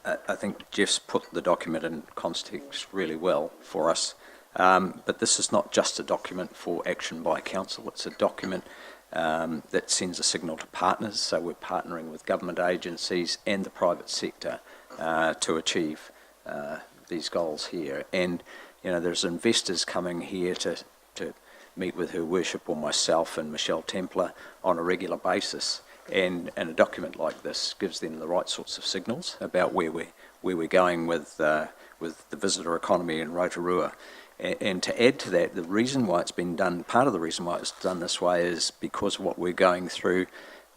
I think Jeff's put the document in context really well for us. But this is not just a document for action by council, it's a document that sends a signal to partners. So we're partnering with government agencies and the private sector to achieve these goals here. And, there's investors coming here to meet with Her Worship or myself and Michelle Templer on a regular basis. And a document like this gives them the right sorts of signals about where we're going with the visitor economy in Rotorua. And to add to that, the reason why it's been done, part of the reason why it's done this way is because of what we're going through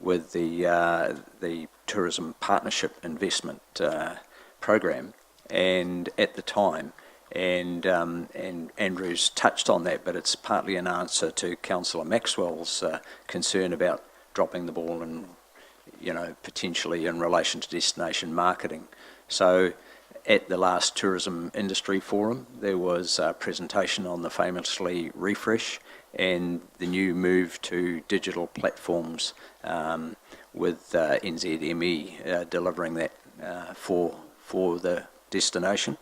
with the Tourism Partnership Investment Program, and at the time, and Andrew's touched on that, but it's partly an answer to Councillor Maxwell's concern about dropping the ball and, potentially in relation to destination marketing. So at the last Tourism Industry Forum, there was a presentation on the famously refresh and the new move to digital platforms with NZME delivering that for the destination.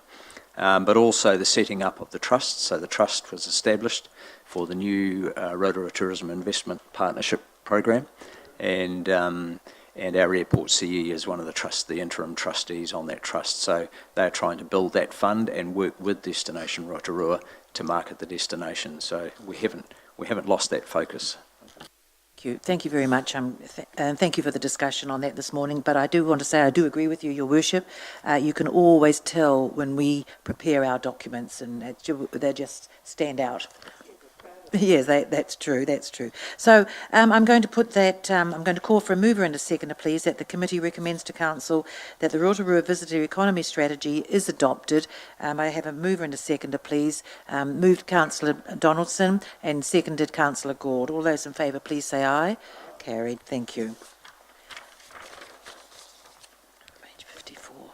But also the setting up of the trust. So the trust was established for the new Rotorua Tourism Investment Partnership Program, and and our airport CE is one of the interim trustees on that trust. So they're trying to build that fund and work with Destination Rotorua to market the destination. So we haven't lost that focus. Thank you very much, and thank you for the discussion on that this morning. But I do want to say I do agree with you, Your Worship. You can always tell when we prepare our documents, and they just stand out. Yes, that's true, that's true. So I'm going to put that, I'm going to call for a mover and a seconder, please, that the committee recommends to Council that the Rotorua Visitor Economy Strategy is adopted. I have a mover and a seconder, please. Moved Councillor Donaldson and seconded Councillor Gord. All those in favour, please say aye. Carried, thank you. Page 54.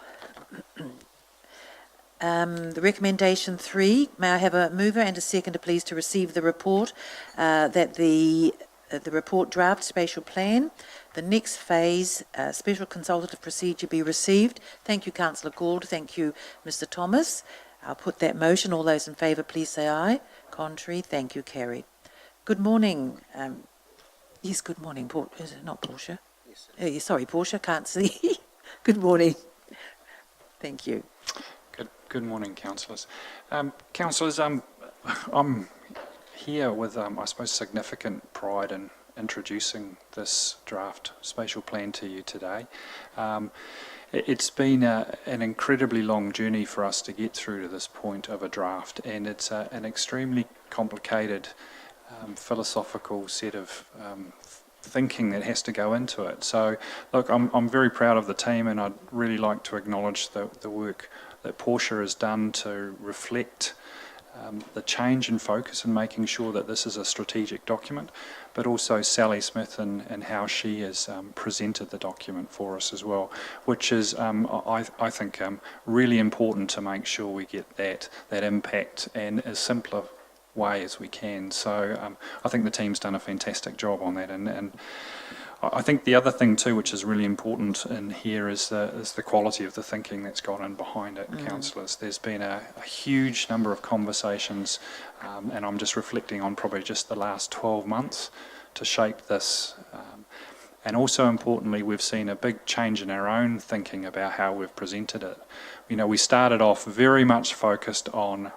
The recommendation 3, may I have a mover and a seconder, please, to receive the report, that the report draft spatial plan, the next phase, special consultative procedure be received. Thank you, Councillor Gould. Thank you, Mr. Thomas. I'll put that motion. All those in favour, please say aye. Contrary, thank you, carried. Good morning. Yes, good morning. Is it not Portia? Yes. Sorry, Portia, can't see. Good morning. Thank you. Good morning, councillors. Councillors, I'm here with, I suppose, significant pride in introducing this draft spatial plan to you today. It's been an incredibly long journey for us to get through to this point of a draft, and it's an extremely complicated philosophical set of thinking that has to go into it. So, look, I'm very proud of the team, and I'd really like to acknowledge the work that Portia has done to reflect the change in focus and making sure that this is a strategic document, but also Sally Smith and how she has presented the document for us as well, which is, I think, really important to make sure we get that impact in as simpler way as we can. So I think the team's done a fantastic job on that, and I think the other thing too, which is really important in here, is the quality of the thinking that's gone in behind it, councillors. There's been a huge number of conversations, and I'm just reflecting on probably just the last 12 months to shape this. And also importantly, we've seen a big change in our own thinking about how we've presented it. You know, we started off very much focused on,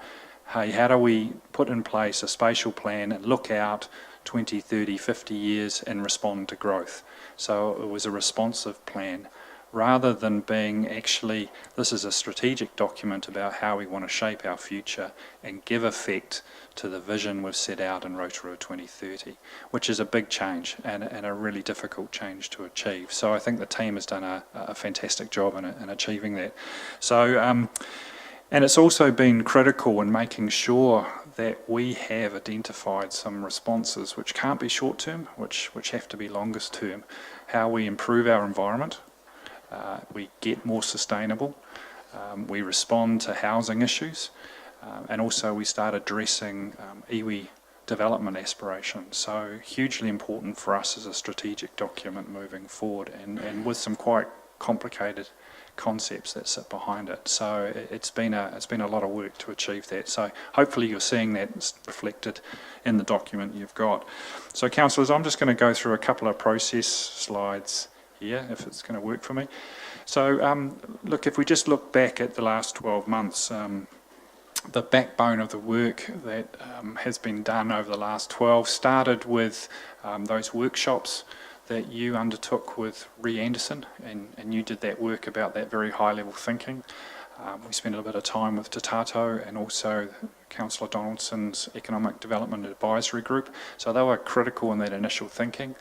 hey, how do we put in place a spatial plan and look out 20, 30, 50 years and respond to growth. So it was a responsive plan rather than being actually, this is a strategic document about how we want to shape our future and give effect to the vision we've set out in Rotorua 2030, which is a big change and a really difficult change to achieve. So I think the team has done a fantastic job in achieving that. So, and it's also been critical in making sure that we have identified some responses which can't be short-term, which have to be longest term. How we improve our environment, we get more sustainable, we respond to housing issues, and also we start addressing iwi development aspirations. So hugely important for us as a strategic document moving forward, and with some quite complicated concepts that sit behind it. So it's been a lot of work to achieve that. So hopefully you're seeing that reflected in the document you've got. So councillors, I'm just going to go through a couple of process slides here, if it's going to work for me. So look, if we just look back at the last 12 months, the backbone of the work that has been done over the last 12 started with those workshops that you undertook with Ree Anderson, and you did that work about that very high level thinking. We spent a bit of time with Te Tato and also Councillor Donaldson's Economic Development Advisory Group, so they were critical in that initial thinking.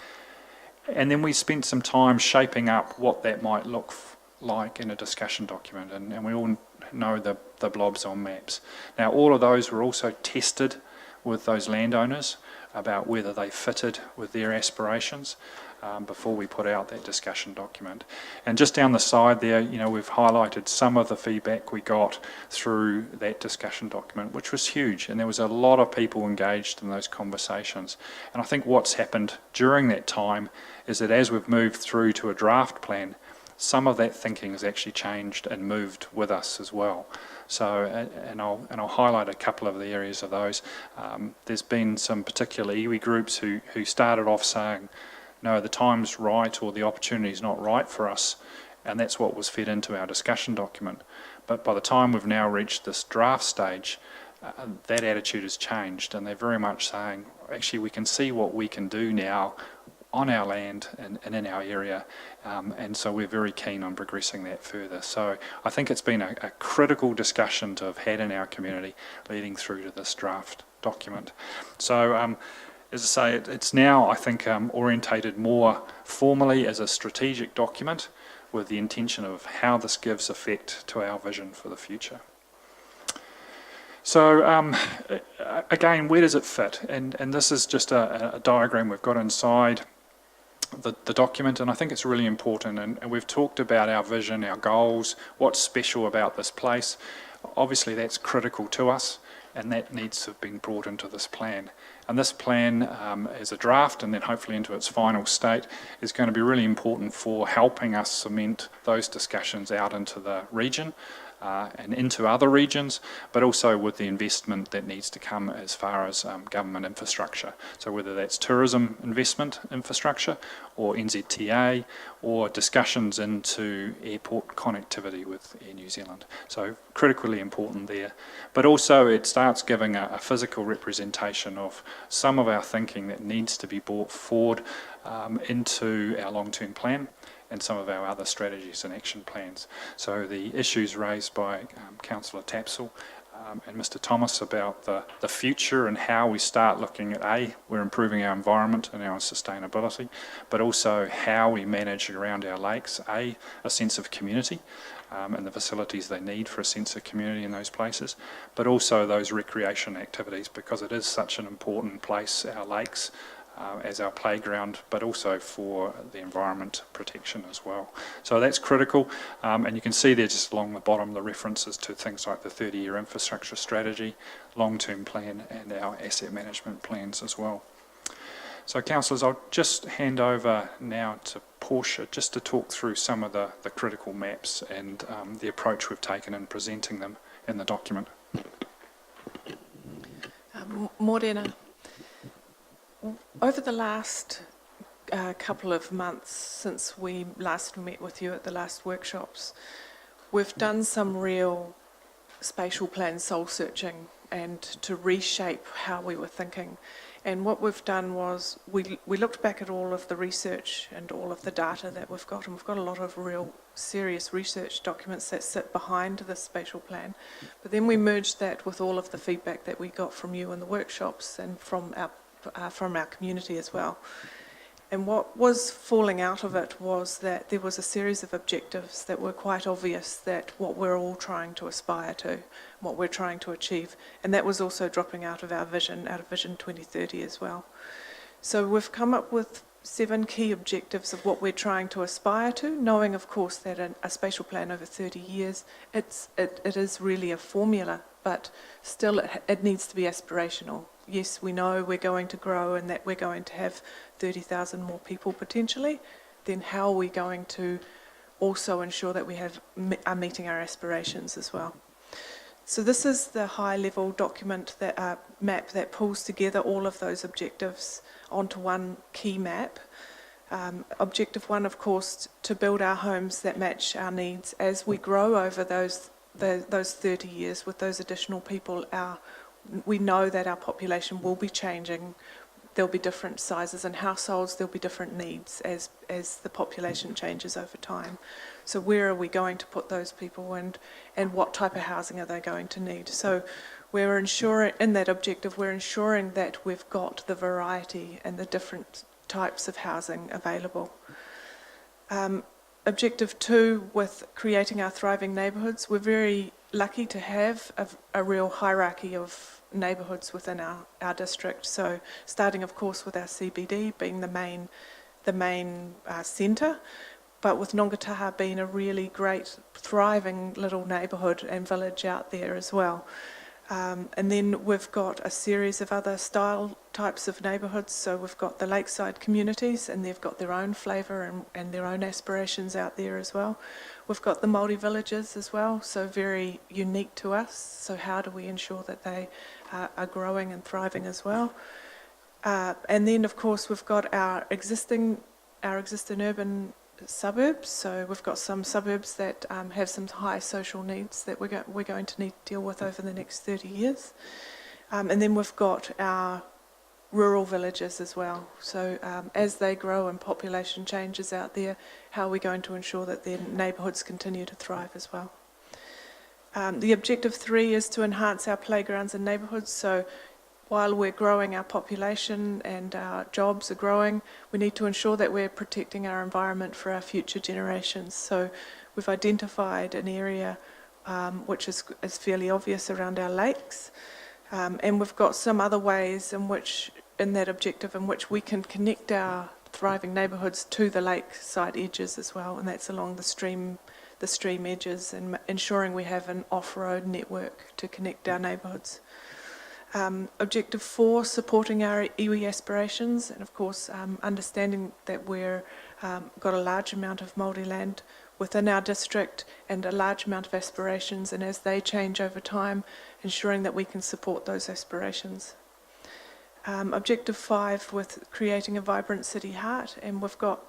And then we spent some time shaping up what that might look like in a discussion document, and we all know the blobs on maps. Now all of those were also tested with those landowners about whether they fitted with their aspirations before we put out that discussion document. And just down the side there, you know, we've highlighted some of the feedback we got through that discussion document, which was huge, and there was a lot of people engaged in those conversations. And I think what's happened during that time is that as we've moved through to a draft plan, some of that thinking has actually changed and moved with us as well. So, and I'll highlight a couple of the areas of those. There's been some particular iwi groups who started off saying, no, the time's right or the opportunity's not right for us, and that's what was fed into our discussion document. But by the time we've now reached this draft stage, that attitude has changed, and they're very much saying, actually, we can see what we can do now on our land and in our area, and so we're very keen on progressing that further. So I think it's been a critical discussion to have had in our community leading through to this draft document. So as I say, it's now, I think, orientated more formally as a strategic document with the intention of how this gives effect to our vision for the future. So again, where does it fit? And this is just a diagram we've got inside the document, and I think it's really important. And we've talked about our vision, our goals, what's special about this place. Obviously, that's critical to us, and that needs to have been brought into this plan. And this plan, as a draft and then hopefully into its final state, is going to be really important for helping us cement those discussions out into the region and into other regions, but also with the investment that needs to come as far as government infrastructure. So whether that's tourism investment infrastructure or NZTA or discussions into airport connectivity with Air New Zealand. So critically important there. But also it starts giving a physical representation of some of our thinking that needs to be brought forward into our long-term plan and some of our other strategies and action plans. So the issues raised by Councillor Tapsell and Mr Thomas about the future and how we start looking at we're improving our environment and our sustainability, but also how we manage around our lakes, a sense of community and the facilities they need for a sense of community in those places, but also those recreation activities, because it is such an important place, our lakes, as our playground, but also for the environment protection as well. So that's critical, and you can see there just along the bottom the references to things like the 30-year infrastructure strategy, long-term plan, and our asset management plans as well. So councillors, I'll just hand over now to Portia just to talk through some of the critical maps and the approach we've taken in presenting them in the document. Morena. Over the last couple of months since we last met with you at the last workshops, we've done some real spatial plan soul searching and to reshape how we were thinking. And what we've done was we looked back at all of the research and all of the data that we've got, and we've got a lot of real serious research documents that sit behind this spatial plan. But then we merged that with all of the feedback that we got from you in the workshops and from our community as well. And what was falling out of it was that there was a series of objectives that were quite obvious that what we're all trying to aspire to, what we're trying to achieve, and that was also dropping out of our vision, out of Vision 2030 as well. So we've come up with 7 key objectives of what we're trying to aspire to, knowing of course that a spatial plan over 30 years, it is really a formula, but still it needs to be aspirational. Yes, we know we're going to grow and that we're going to have 30,000 more people potentially. Then how are we going to also ensure that we are meeting our aspirations as well? So this is the high-level document, map that pulls together all of those objectives onto one key map. Objective 1, of course, to build our homes that match our needs as we grow over those 30 years with those additional people. We know that our population will be changing. There'll be different sizes in households, there'll be different needs as the population changes over time. So where are we going to put those people and what type of housing are they going to need? So we're ensuring, in that objective, we're ensuring that we've got the variety and the different types of housing available. Objective 2, with creating our thriving neighbourhoods, we're very lucky to have a real hierarchy of neighbourhoods within our district. So starting of course with our CBD being the main centre, but with Nongataha being a really great thriving little neighbourhood and village out there as well. And then we've got a series of other style types of neighbourhoods. So we've got the lakeside communities, and they've got their own flavour and their own aspirations out there as well. We've got the Māori villages as well, so very unique to us. So how do we ensure that they are growing and thriving as well? And then, of course, we've got our existing urban suburbs. So we've got some suburbs that have some high social needs that we're going to need to deal with over the next 30 years. And then we've got our rural villages as well. So as they grow and population changes out there, how are we going to ensure that their neighbourhoods continue to thrive as well? The objective 3 is to enhance our playgrounds and neighbourhoods. So while we're growing our population and our jobs are growing, we need to ensure that we're protecting our environment for our future generations. So we've identified an area which is fairly obvious around our lakes, and we've got some other ways in that objective in which we can connect our thriving neighbourhoods to the lakeside edges as well, and that's along the stream edges and ensuring we have an off-road network to connect our neighbourhoods. Objective 4, supporting our iwi aspirations, and of course understanding that we're got a large amount of Māori land within our district and a large amount of aspirations, and as they change over time, ensuring that we can support those aspirations. Objective 5, with creating a vibrant city heart, and we've got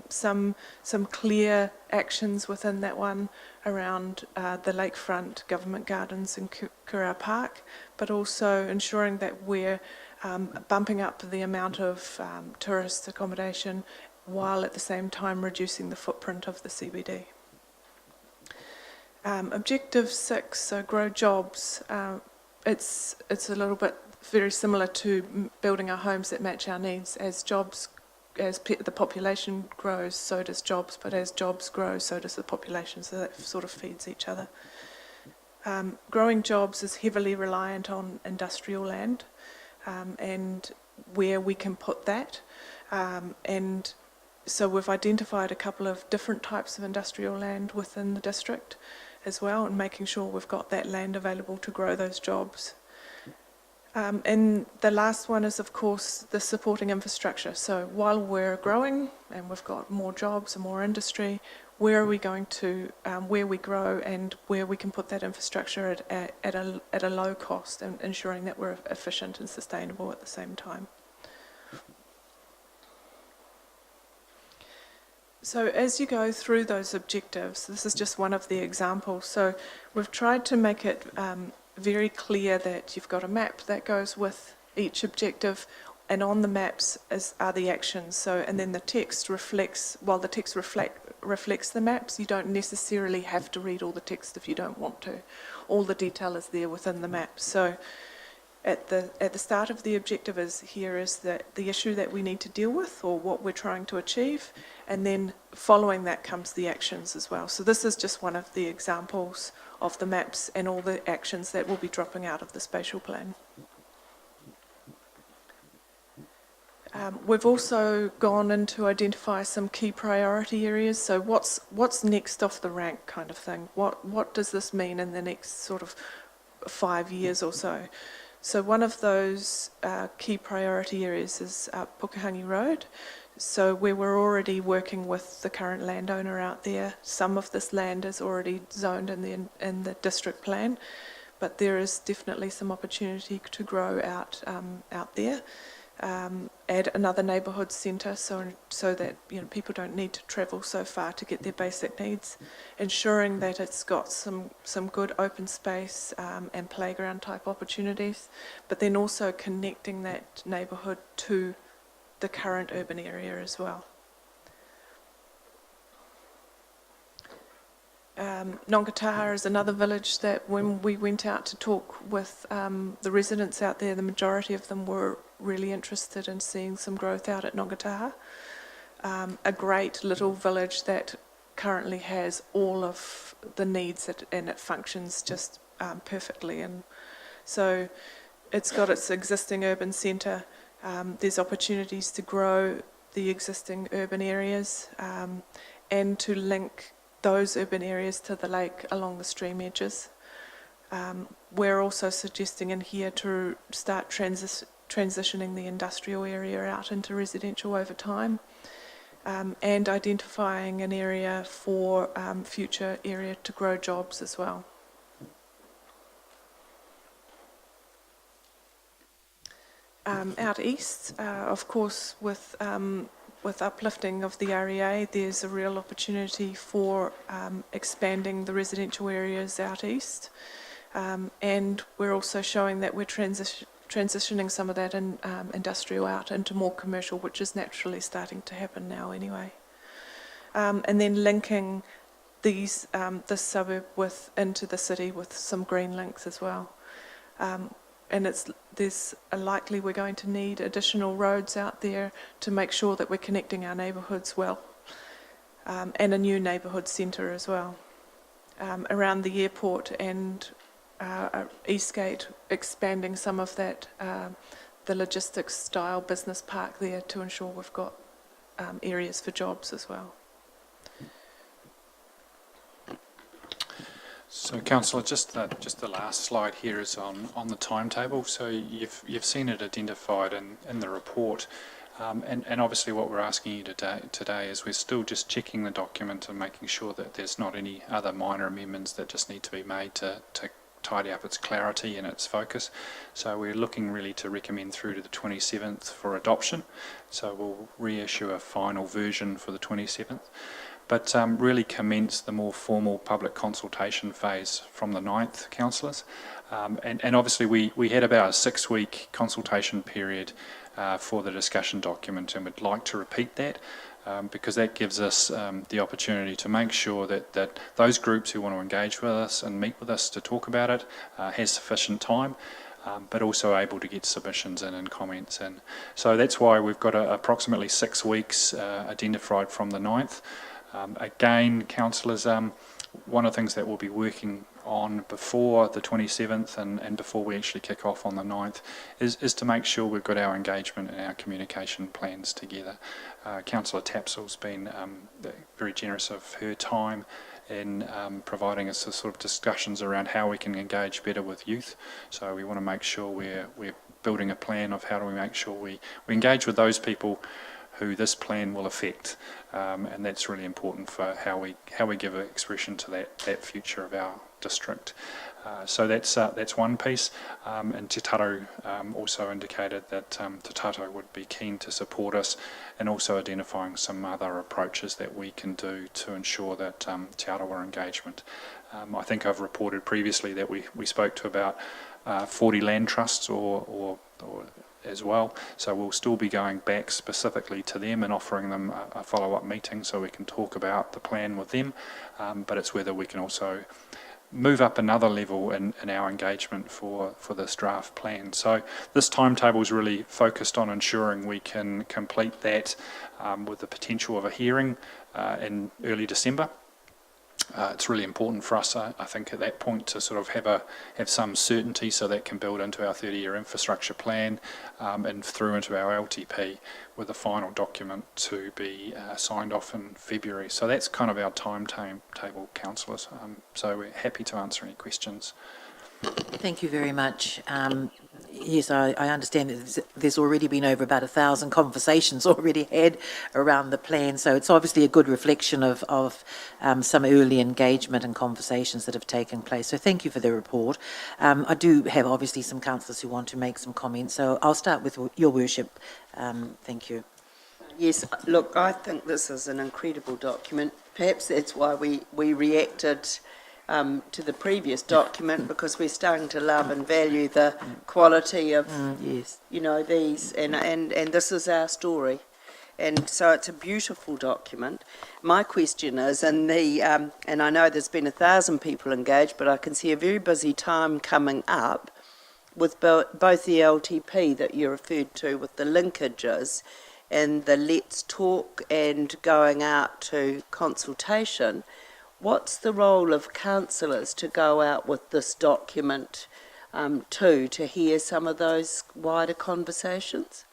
some clear actions within that one around the lakefront government gardens and Kura Park, but also ensuring that we're bumping up the amount of tourist accommodation while at the same time reducing the footprint of the CBD. Objective 6, so grow jobs. It's a little bit very similar to building our homes that match our needs. As the population grows, so does jobs, but as jobs grow, so does the population, so that sort of feeds each other. Growing jobs is heavily reliant on industrial land and where we can put that. And so we've identified a couple of different types of industrial land within the district as well, and making sure we've got that land available to grow those jobs. And the last one is, of course, the supporting infrastructure. So while we're growing and we've got more jobs and more industry, where are we going to, where we grow and where we can put that infrastructure at a low cost, and ensuring that we're efficient and sustainable at the same time. So as you go through those objectives, this is just one of the examples. So we've tried to make it very clear that you've got a map that goes with each objective, and on the maps are the actions. So, and then the text reflects, while the text reflects the maps, you don't necessarily have to read all the text if you don't want to. All the detail is there within the map. So at the start of the objective is the issue that we need to deal with, or what we're trying to achieve, and then following that comes the actions as well. So this is just one of the examples of the maps and all the actions that will be dropping out of the spatial plan. We've also gone in to identify some key priority areas. So what's next off the rank kind of thing? What does this mean in the next sort of 5 years or so? So one of those key priority areas is Pukehangi Road. So where we're already working with the current landowner out there. Some of this land is already zoned in the district plan, but there is definitely some opportunity to grow out there. Add another neighbourhood centre so that people don't need to travel so far to get their basic needs, ensuring that it's got some good open space and playground type opportunities, but then also connecting that neighbourhood to the current urban area as well. Nongataha is another village that when we went out to talk with the residents out there, the majority of them were really interested in seeing some growth out at Nongataha. A great little village that currently has all of the needs and it functions just perfectly. And so it's got its existing urban centre. There's opportunities to grow the existing urban areas and to link those urban areas to the lake along the stream edges. We're also suggesting in here to start transitioning the industrial area out into residential over time, and identifying an area for future area to grow jobs as well. out east, of course, with uplifting of the REA, there's a real opportunity for expanding the residential areas out east. And we're also showing that we're transitioning some of that industrial out into more commercial, which is naturally starting to happen now anyway. And then linking this suburb into the city with some green links as well. And there's likely we're going to need additional roads out there to make sure that we're connecting our neighbourhoods well, and a new neighbourhood centre as well. Around the airport and Eastgate, expanding some of that, the logistics style business park there to ensure we've got areas for jobs as well. So, Councillor, just the last slide here is on the timetable. So you've seen it identified in the report, and obviously what we're asking you today is we're still just checking the document and making sure that there's not any other minor amendments that just need to be made to tidy up its clarity and its focus. So we're looking really to recommend through to the 27th for adoption. So we'll reissue a final version for the 27th. But really commence the more formal public consultation phase from the 9th, councillors. And obviously we had about a 6-week consultation period for the discussion document, and we'd like to repeat that because that gives us the opportunity to make sure that those groups who want to engage with us and meet with us to talk about it has sufficient time. But also able to get submissions in and comments in. So that's why we've got approximately 6 weeks identified from the 9th. Again, councillors, one of the things that we'll be working on before the 27th and before we actually kick off on the 9th is to make sure we've got our engagement and our communication plans together. Councillor Tapsell's been very generous of her time in providing us sort of discussions around how we can engage better with youth. So we want to make sure we're building a plan of how do we make sure we engage with those people who this plan will affect, and that's really important for how we give expression to that future of our district. So that's one piece, and Te Taro also indicated that Te Taro would be keen to support us and also identifying some other approaches that we can do to ensure that Te Arawa engagement. I think I've reported previously that we spoke to about 40 land trusts or as well, so we'll still be going back specifically to them and offering them a follow-up meeting so we can talk about the plan with them, but it's whether we can also move up another level in our engagement for this draft plan. So this timetable is really focused on ensuring we can complete that with the potential of a hearing in early December. It's really important for us, I think, at that point to sort of have some certainty so that can build into our 30-year infrastructure plan and through into our LTP with a final document to be signed off in February. So that's kind of our timetable, councillors. So we're happy to answer any questions. Thank you very much. Yes, I understand that there's already been over about 1,000 conversations already had around the plan, so it's obviously a good reflection of some early engagement and conversations that have taken place. So thank you for the report. I do have obviously some councillors who want to make some comments, so I'll start with your worship. Thank you. Yes, look, I think this is an incredible document. Perhaps that's why we reacted to the previous document, because we're starting to love and value the quality of, yes, you know, these, and this is our story. And so it's a beautiful document. My question is, and I know there's been 1,000 people engaged, but I can see a very busy time coming up with both the LTP that you referred to with the linkages and the Let's Talk and going out to consultation. What's the role of councillors to go out with this document to hear some of those wider conversations?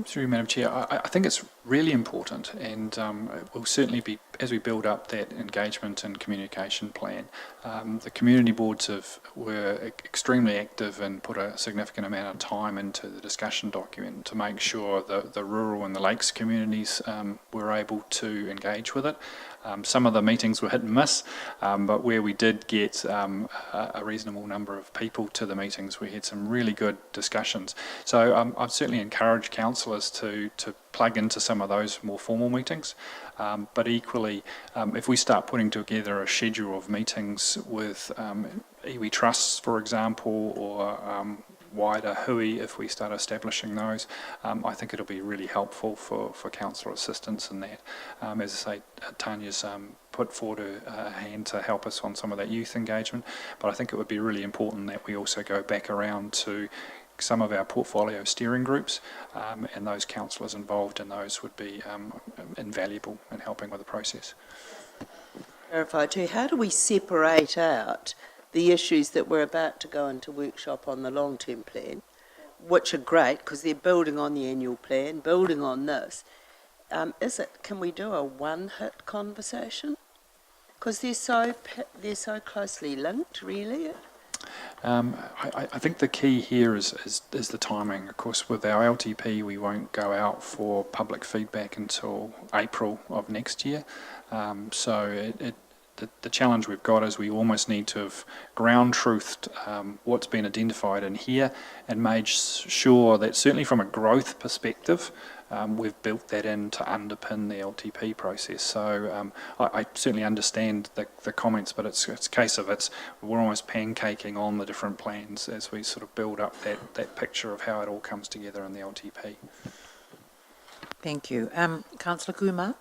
Through you, Madam Chair, I think it's really important, and it will certainly be, as we build up that engagement and communication plan, the community boards were extremely active and put a significant amount of time into the discussion document to make sure that the rural and the lakes communities were able to engage with it. Some of the meetings were hit and miss, but where we did get a reasonable number of people to the meetings, we had some really good discussions. So I've certainly encouraged councillors to plug into some of those more formal meetings, but equally, if we start putting together a schedule of meetings with iwi trusts, for example, or wider hui, if we start establishing those, I think it'll be really helpful for councillor assistance in that. As I say, Tanya's put forward a hand to help us on some of that youth engagement, but I think it would be really important that we also go back around to some of our portfolio steering groups, and those councillors involved in those would be invaluable in helping with the process. Clarify too, how do we separate out the issues that we're about to go into workshop on the long-term plan, which are great because they're building on the annual plan, building on this. Can we do a one-hit conversation? Because they're so closely linked, really. I think the key here is the timing. Of course, with our LTP, we won't go out for public feedback until April of next year. So the challenge we've got is we almost need to have ground truthed what's been identified in here and made sure that certainly from a growth perspective, we've built that in to underpin the LTP process. So I certainly understand the comments, but it's a case of we're almost pancaking on the different plans as we sort of build up that picture of how it all comes together in the LTP. Thank you. Councillor Kumar.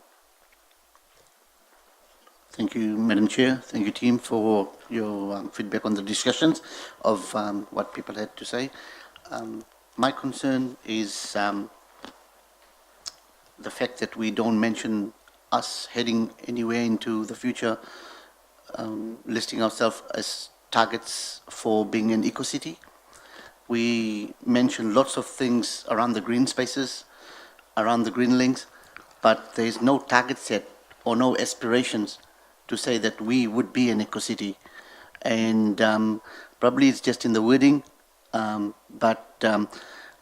Thank you, Madam Chair. Thank you, team, for your feedback on the discussions of what people had to say. My concern is the fact that we don't mention us heading anywhere into the future, listing ourselves as targets for being an eco-city. We mention lots of things around the green spaces, around the green links, but there's no target set or no aspirations to say that we would be an eco-city. And probably it's just in the wording, but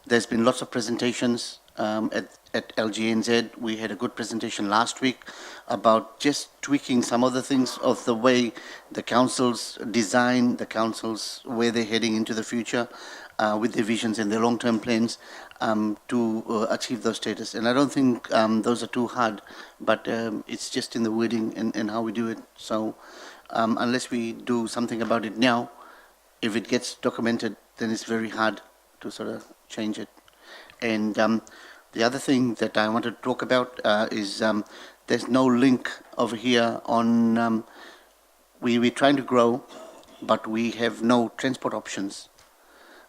there's been lots of presentations at LGNZ. We had a good presentation last week about just tweaking some of the things of the way the councils design, the councils where they're heading into the future with their visions and their long-term plans to achieve those status. And I don't think those are too hard, but it's just in the wording and how we do it. So unless we do something about it now, if it gets documented, then it's very hard to sort of change it. And the other thing that I want to talk about is there's no link over here on, we're trying to grow, but we have no transport options.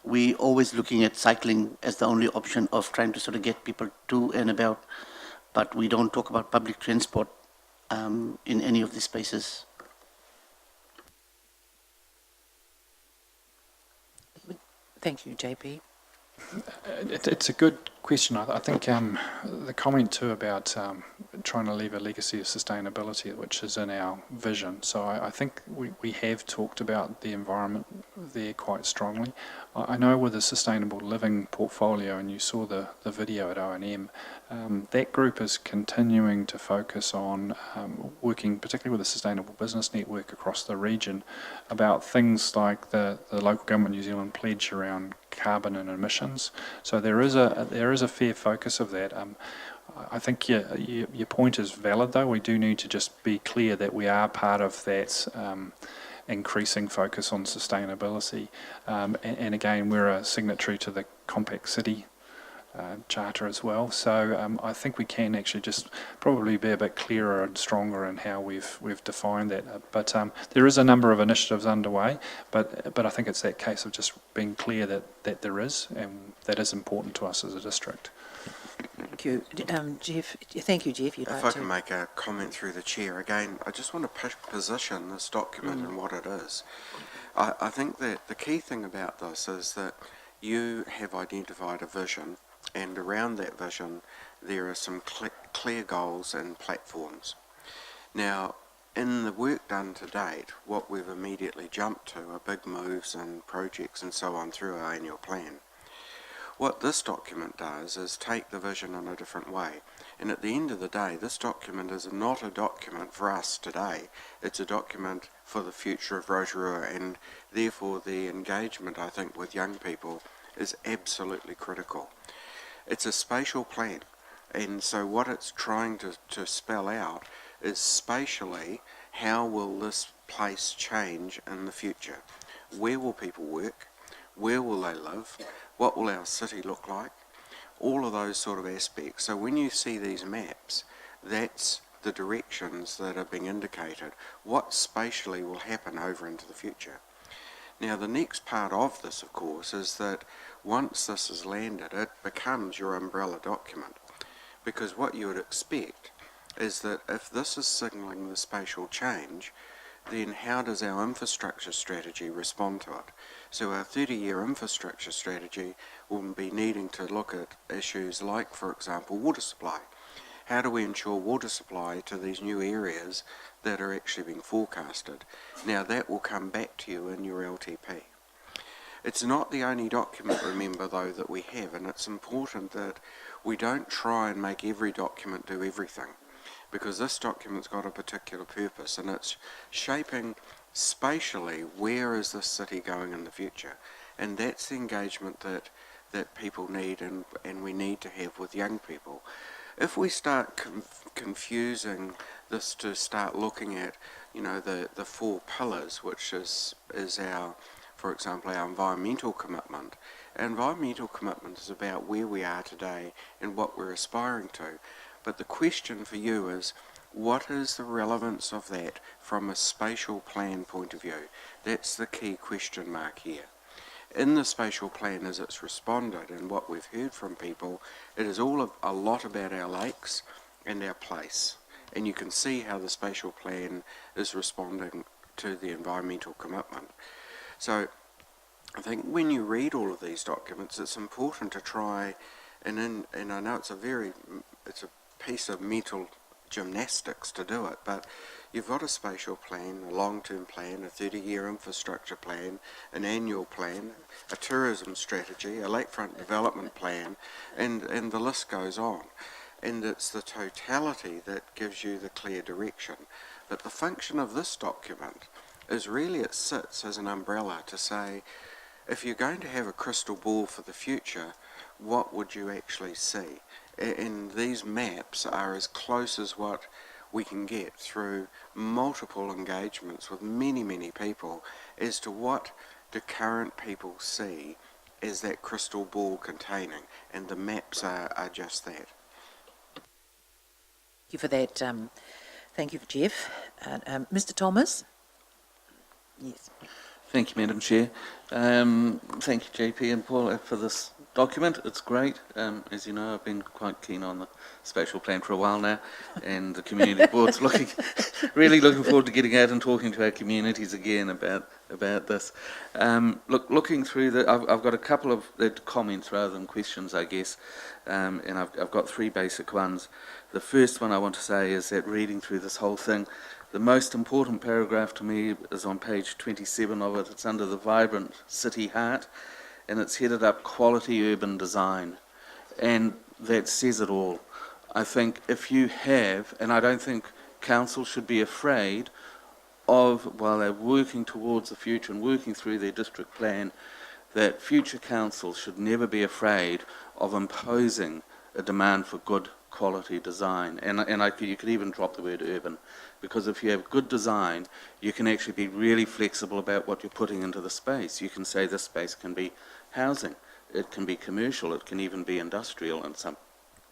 We always looking at cycling as the only option of trying to sort of get people to and about, but we don't talk about public transport in any of these spaces. Thank you, JP. It's a good question. I think the comment too about trying to leave a legacy of sustainability, which is in our vision. So I think we have talked about the environment there quite strongly. I know with the sustainable living portfolio, and you saw the video at O&M, that group is continuing to focus on working particularly with the Sustainable Business Network across the region about things like the Local Government New Zealand pledge around carbon and emissions. So there is a fair focus of that. I think your point is valid, though. We do need to just be clear that we are part of that increasing focus on sustainability. And again, we're a signatory to the Compact City Charter as well. So I think we can actually just probably be a bit clearer and stronger in how we've defined that. But there is a number of initiatives underway, but I think it's that case of just being clear that there is, and that is important to us as a district. Thank you. Jeff, thank you, Jeff. If I can make a comment through the chair, again, I just want to position this document and what it is. I think that the key thing about this is that you have identified a vision and around that vision there are some clear goals and platforms. Now, in the work done to date, what we've immediately jumped to are big moves and projects and so on through our annual plan. What this document does is take the vision in a different way. And at the end of the day, this document is not a document for us today. It's a document for the future of Rotorua, and therefore the engagement, I think, with young people is absolutely critical. It's a spatial plan, and so what it's trying to spell out is spatially, how will this place change in the future? Where will people work? Where will they live? What will our city look like? All of those sort of aspects. So when you see these maps, that's the directions that are being indicated. What spatially will happen over into the future? Now the next part of this, of course, is that once this is landed, it becomes your umbrella document. Because what you would expect is that if this is signalling the spatial change, then how does our infrastructure strategy respond to it? So our 30-year infrastructure strategy will be needing to look at issues like, for example, water supply. How do we ensure water supply to these new areas that are actually being forecasted? Now that will come back to you in your LTP. It's not the only document, remember, though, that we have, and it's important that we don't try and make every document do everything, because this document's got a particular purpose, and it's shaping spatially where is this city going in the future. And that's the engagement that people need and we need to have with young people. If we start confusing this to start looking at, you know, the 4 pillars, which is our, for example, our environmental commitment. Our environmental commitment is about where we are today and what we're aspiring to. But the question for you is, what is the relevance of that from a spatial plan point of view? That's the key question mark here. In the spatial plan as it's responded and what we've heard from people, it is all a lot about our lakes and our place. And you can see how the spatial plan is responding to the environmental commitment. So I think when you read all of these documents, it's important to try, and I know it's a piece of mental gymnastics to do it, but you've got a spatial plan, a long-term plan, a 30-year infrastructure plan, an annual plan, a tourism strategy, a lakefront development plan, and the list goes on. And it's the totality that gives you the clear direction. But the function of this document is really it sits as an umbrella to say, if you're going to have a crystal ball for the future, what would you actually see? And these maps are as close as what we can get through multiple engagements with many, many people as to what the current people see as that crystal ball containing, and the maps are just that. Thank you for that. Thank you, Jeff. Mr. Thomas? Yes. Thank you, Madam Chair. Thank you, JP and Paul, for this document. It's great. As you know, I've been quite keen on the spatial plan for a while now, and the community board's really looking forward to getting out and talking to our communities again about this. Looking through I've got a couple of comments rather than questions, I guess, and I've got 3 basic ones. The first one I want to say is that reading through this whole thing, the most important paragraph to me is on page 27 of it. It's under the vibrant city heart, and it's headed up quality urban design, and that says it all. I think if you have, and I don't think council should be afraid of, while they're working towards the future and working through their district plan, that future councils should never be afraid of imposing a demand for good quality design. And you could even drop the word urban, because if you have good design, you can actually be really flexible about what you're putting into the space. You can say this space can be housing, it can be commercial, it can even be industrial in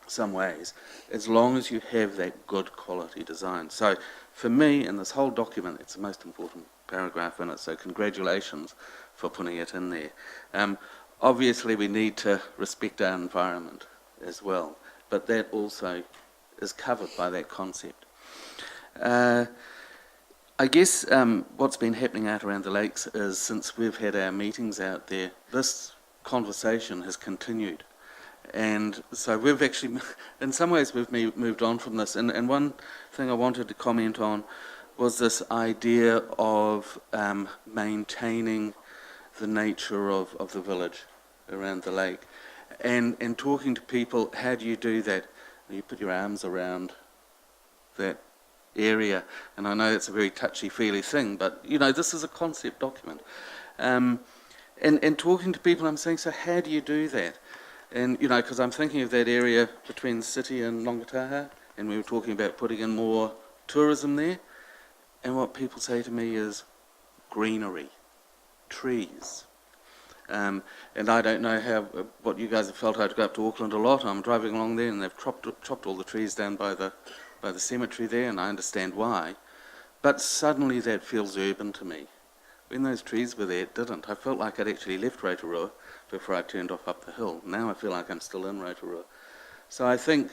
some ways, as long as you have that good quality design. So for me, in this whole document, it's the most important paragraph in it, so congratulations for putting it in there. Obviously, we need to respect our environment as well, but that also is covered by that concept. I guess what's been happening out around the lakes is, since we've had our meetings out there, this conversation has continued, And so we've actually, in some ways, we've moved on from this. And one thing I wanted to comment on was this idea of maintaining the nature of the village around the lake. And talking to people, how do you do that? You put your arms around that area. And I know it's a very touchy-feely thing, but, you know, this is a concept document. And talking to people, I'm saying, so how do you do that? And, you know, because I'm thinking of that area between the city and Longataha, and we were talking about putting in more tourism there, and what people say to me is greenery, trees. And I don't know what you guys have felt. I'd go up to Auckland a lot. I'm driving along there, and they've chopped all the trees down by the cemetery there, and I understand why. But suddenly that feels urban to me. When those trees were there, it didn't. I felt like I'd actually left Rotorua before I turned off up the hill. Now I feel like I'm still in Rotorua. So I think,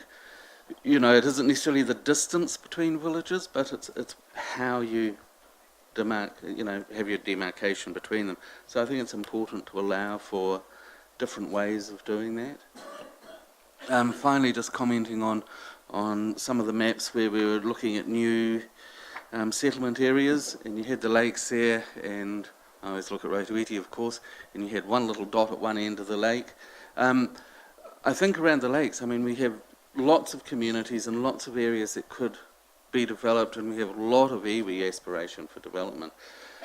you know, it isn't necessarily the distance between villages, but it's how you have your demarcation between them. So I think it's important to allow for different ways of doing that. Finally, just commenting on some of the maps where we were looking at new settlement areas, and you had the lakes there, and I always look at Rotorua, of course, and you had one little dot at one end of the lake. I think around the lakes, I mean, we have lots of communities and lots of areas that could be developed, and we have a lot of iwi aspiration for development.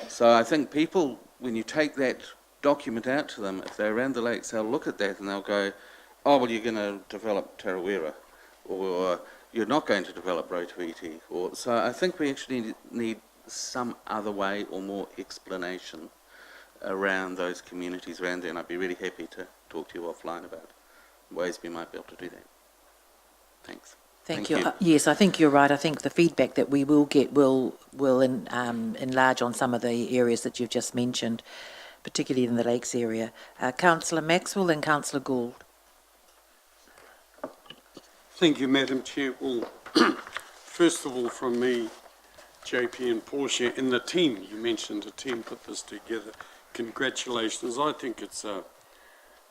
So I think people, when you take that document out to them, if they're around the lakes, they'll look at that and they'll go, oh, well, you're going to develop Tarawera, or you're not going to develop Rotorua. So I think we actually need some other way or more explanation around those communities around there, and I'd be really happy to talk to you offline about ways we might be able to do that. Thanks. Thank you. Yes, I think you're right. I think the feedback that we will get will enlarge on some of the areas that you've just mentioned, particularly in the Lakes area. Councillor Maxwell and Councillor Gould. Thank you, Madam Chair. Well, first of all, from me, JP and Portia, and the team, you mentioned the team put this together. Congratulations. I think it's a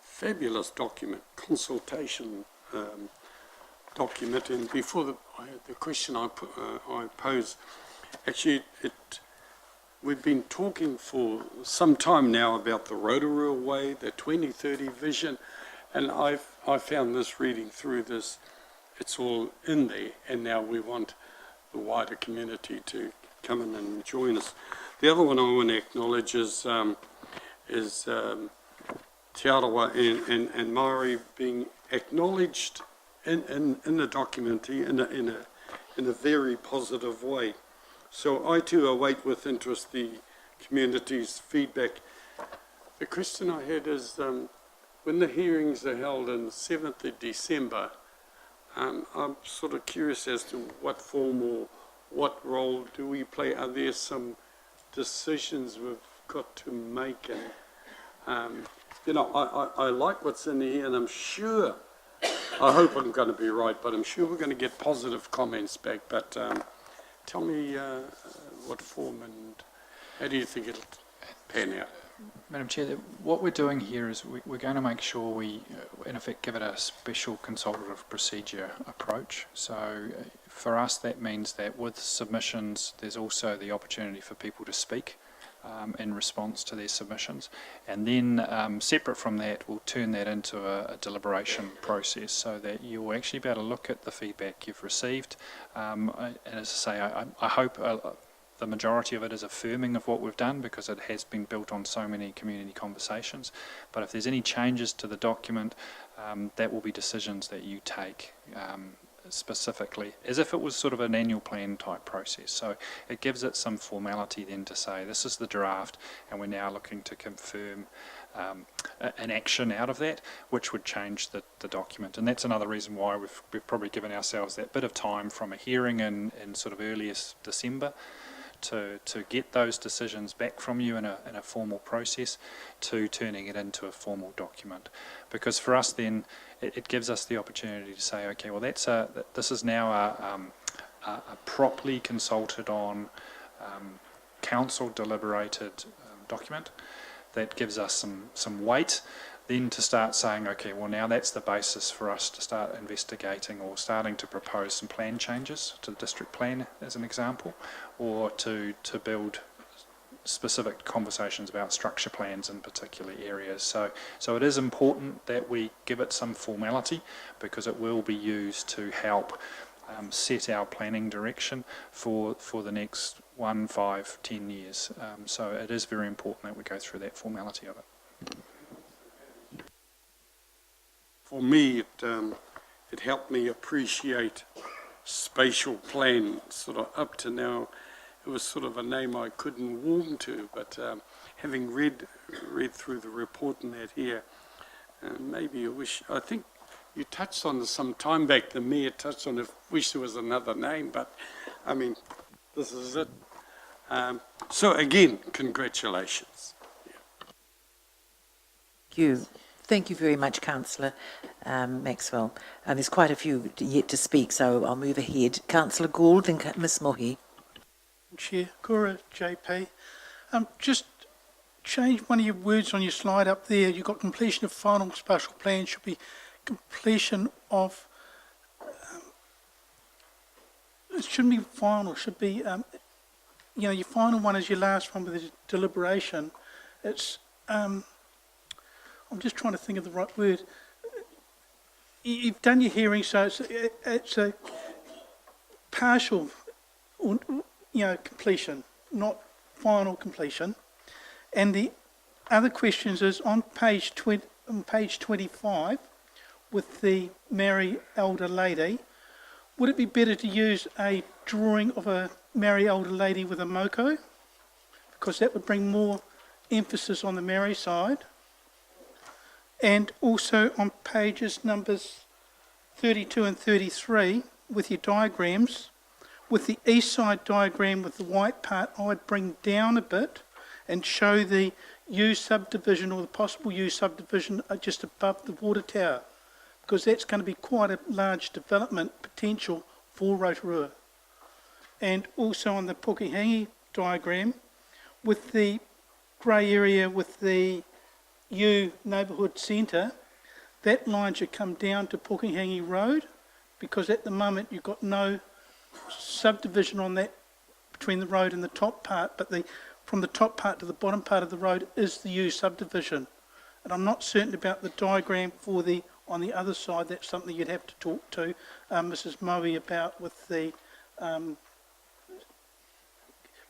fabulous document, consultation document. And before the question I pose, actually, we've been talking for some time now about the Rotorua Way, the 2030 vision, and I found this reading through this, it's all in there, and now we want the wider community to come in and join us. The other one I want to acknowledge is Te Arawa and Maori being acknowledged in the document in a very positive way. So I too await with interest the community's feedback. The question I had is, when the hearings are held on 7th of December, I'm sort of curious as to what form or what role do we play? Are there some decisions we've got to make? And, you know, I like what's in here, and I'm sure, I hope I'm going to be right, but I'm sure we're going to get positive comments back. But tell me what form and how do you think it'll pan out? Madam Chair, what we're doing here is we're going to make sure we, in effect, give it a special consultative procedure approach. So for us, that means that with submissions, there's also the opportunity for people to speak in response to their submissions. And then separate from that, we'll turn that into a deliberation process so that you'll actually be able to look at the feedback you've received. And as I say, I hope the majority of it is affirming of what we've done because it has been built on so many community conversations. But if there's any changes to the document, that will be decisions that you take specifically, as if it was sort of an annual plan type process. So it gives it some formality then to say this is the draft and we're now looking to confirm an action out of that, which would change the document. And that's another reason why we've probably given ourselves that bit of time from a hearing in sort of earliest December to get those decisions back from you in a formal process to turning it into a formal document. Because for us then, it gives us the opportunity to say, okay, well this is now a properly consulted on, council deliberated document that gives us some weight then to start saying, okay, well now that's the basis for us to start investigating or starting to propose some plan changes to the district plan as an example, or to build specific conversations about structure plans in particular areas. So it is important that we give it some formality, because it will be used to help set our planning direction for the next 1, 5, 10 years. So it is very important that we go through that formality of it. For me, it helped me appreciate spatial plan. Sort of up to now, it was sort of a name I couldn't warm to, but having read through the report and that here, maybe I think you touched on this some time back, the Mayor touched on it, wish there was another name, but I mean, this is it. So again, congratulations. Thank you very much, Councillor Maxwell. There's quite a few yet to speak, so I'll move ahead. Councillor Gould and Ms Mohi. Chair, Kura, JP. Just change one of your words on your slide up there. You've got completion of final spatial plan should be completion of, it shouldn't be final, it should be, your final one is your last one with the deliberation. It's, I'm just trying to think of the right word. You've done your hearing, so it's a partial, completion, not final completion. And the other questions is on page 25 with the Mary Elder Lady. Would it be better to use a drawing of a Mary Elder Lady with a moko? Because that would bring more emphasis on the Mary side. And also on pages numbers 32 and 33 with your diagrams, with the east side diagram with the white part, I would bring down a bit and show the U subdivision or the possible U subdivision just above the water tower, because that's going to be quite a large development potential for Rotorua. And also on the Pukehangi diagram, with the grey area with the U neighbourhood centre, that line should come down to Pukehangi Road, because at the moment you've got no subdivision on that between the road and the top part, but from the top part to the bottom part of the road is the U subdivision. And I'm not certain about the diagram for on the other side. That's something you'd have to talk to Mrs Moe about with the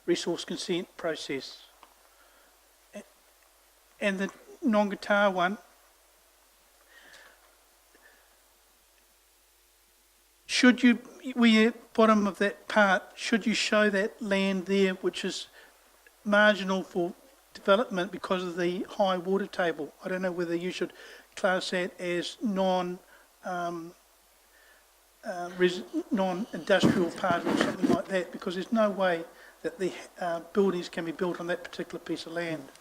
resource consent process. And the Nongatawa one, should you, where bottom of that part, should you show that land there which is marginal for development because of the high water table? I don't know whether you should class that as non-industrial part or something like that, because there's no way that the buildings can be built on that particular piece of land.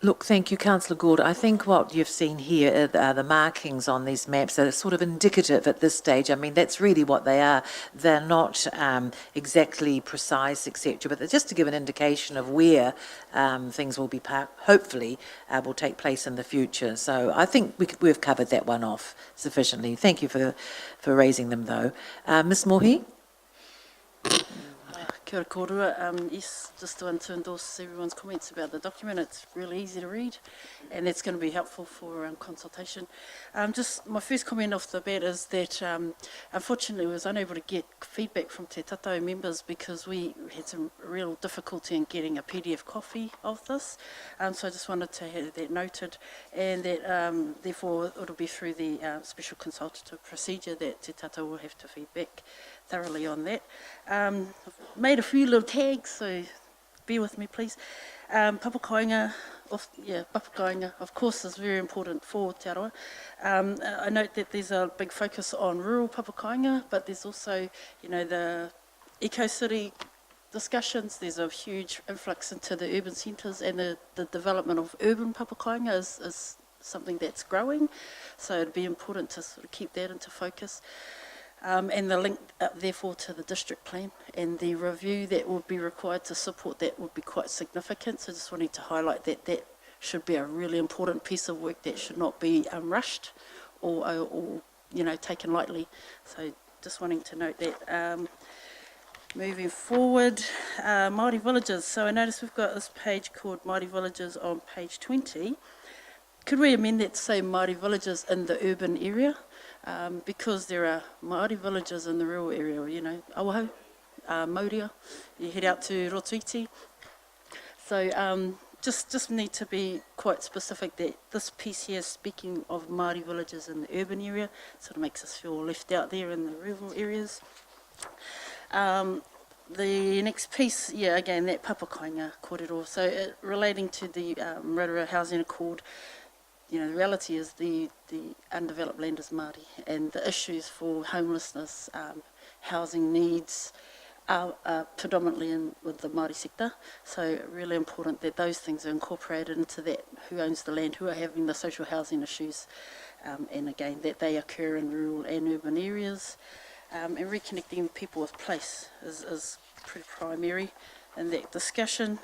Look, thank you, Councillor Gould. I think what you've seen here are the markings on these maps that are sort of indicative at this stage. I mean, that's really what they are. They're not exactly precise, etc., but they're just to give an indication of where things will be, hopefully, will take place in the future. So I think we've covered that one off sufficiently. Thank you for raising them, though. Ms Mohi? Kia ora kōrua. Yes, just want to endorse everyone's comments about the document. It's really easy to read, and that's going to be helpful for consultation. Just my first comment off the bat is that unfortunately I was unable to get feedback from Te Tatau members because we had some real difficulty in getting a PDF copy of this. So I just wanted to have that noted, and that therefore it'll be through the special consultative procedure that Te Tatau will have to feedback thoroughly on that. I've made a few little tags, so bear with me please. Papakoinga, of course, is very important for Te Aroa. I note that there's a big focus on rural Papakoinga, but there's also, the eco-city discussions. There's a huge influx into the urban centres, and the development of urban Papakoinga is something that's growing, so it'd be important to sort of keep that into focus. And the link therefore to the district plan and the review that would be required to support that would be quite significant. So just wanting to highlight that should be a really important piece of work that should not be rushed or you know, taken lightly. So just wanting to note that. Moving forward, Māori villages. So I notice we've got this page called Māori villages on page 20. Could we amend that to say Māori villages in the urban area? Because there are Māori villages in the rural area, you know, Awaho, Mauria, you head out to Rotorua. So just need to be quite specific that this piece here is speaking of Māori villages in the urban area, sort of makes us feel left out there in the rural areas. The next piece, yeah, again, that Papakainga kōrero. So relating to the Rotorua Housing Accord, you know, the reality is the undeveloped land is Māori, and the issues for homelessness, housing needs are predominantly with the Māori sector. So really important that those things are incorporated into that, who owns the land, who are having the social housing issues, and again, that they occur in rural and urban areas. And reconnecting people with place is pretty primary in that discussion.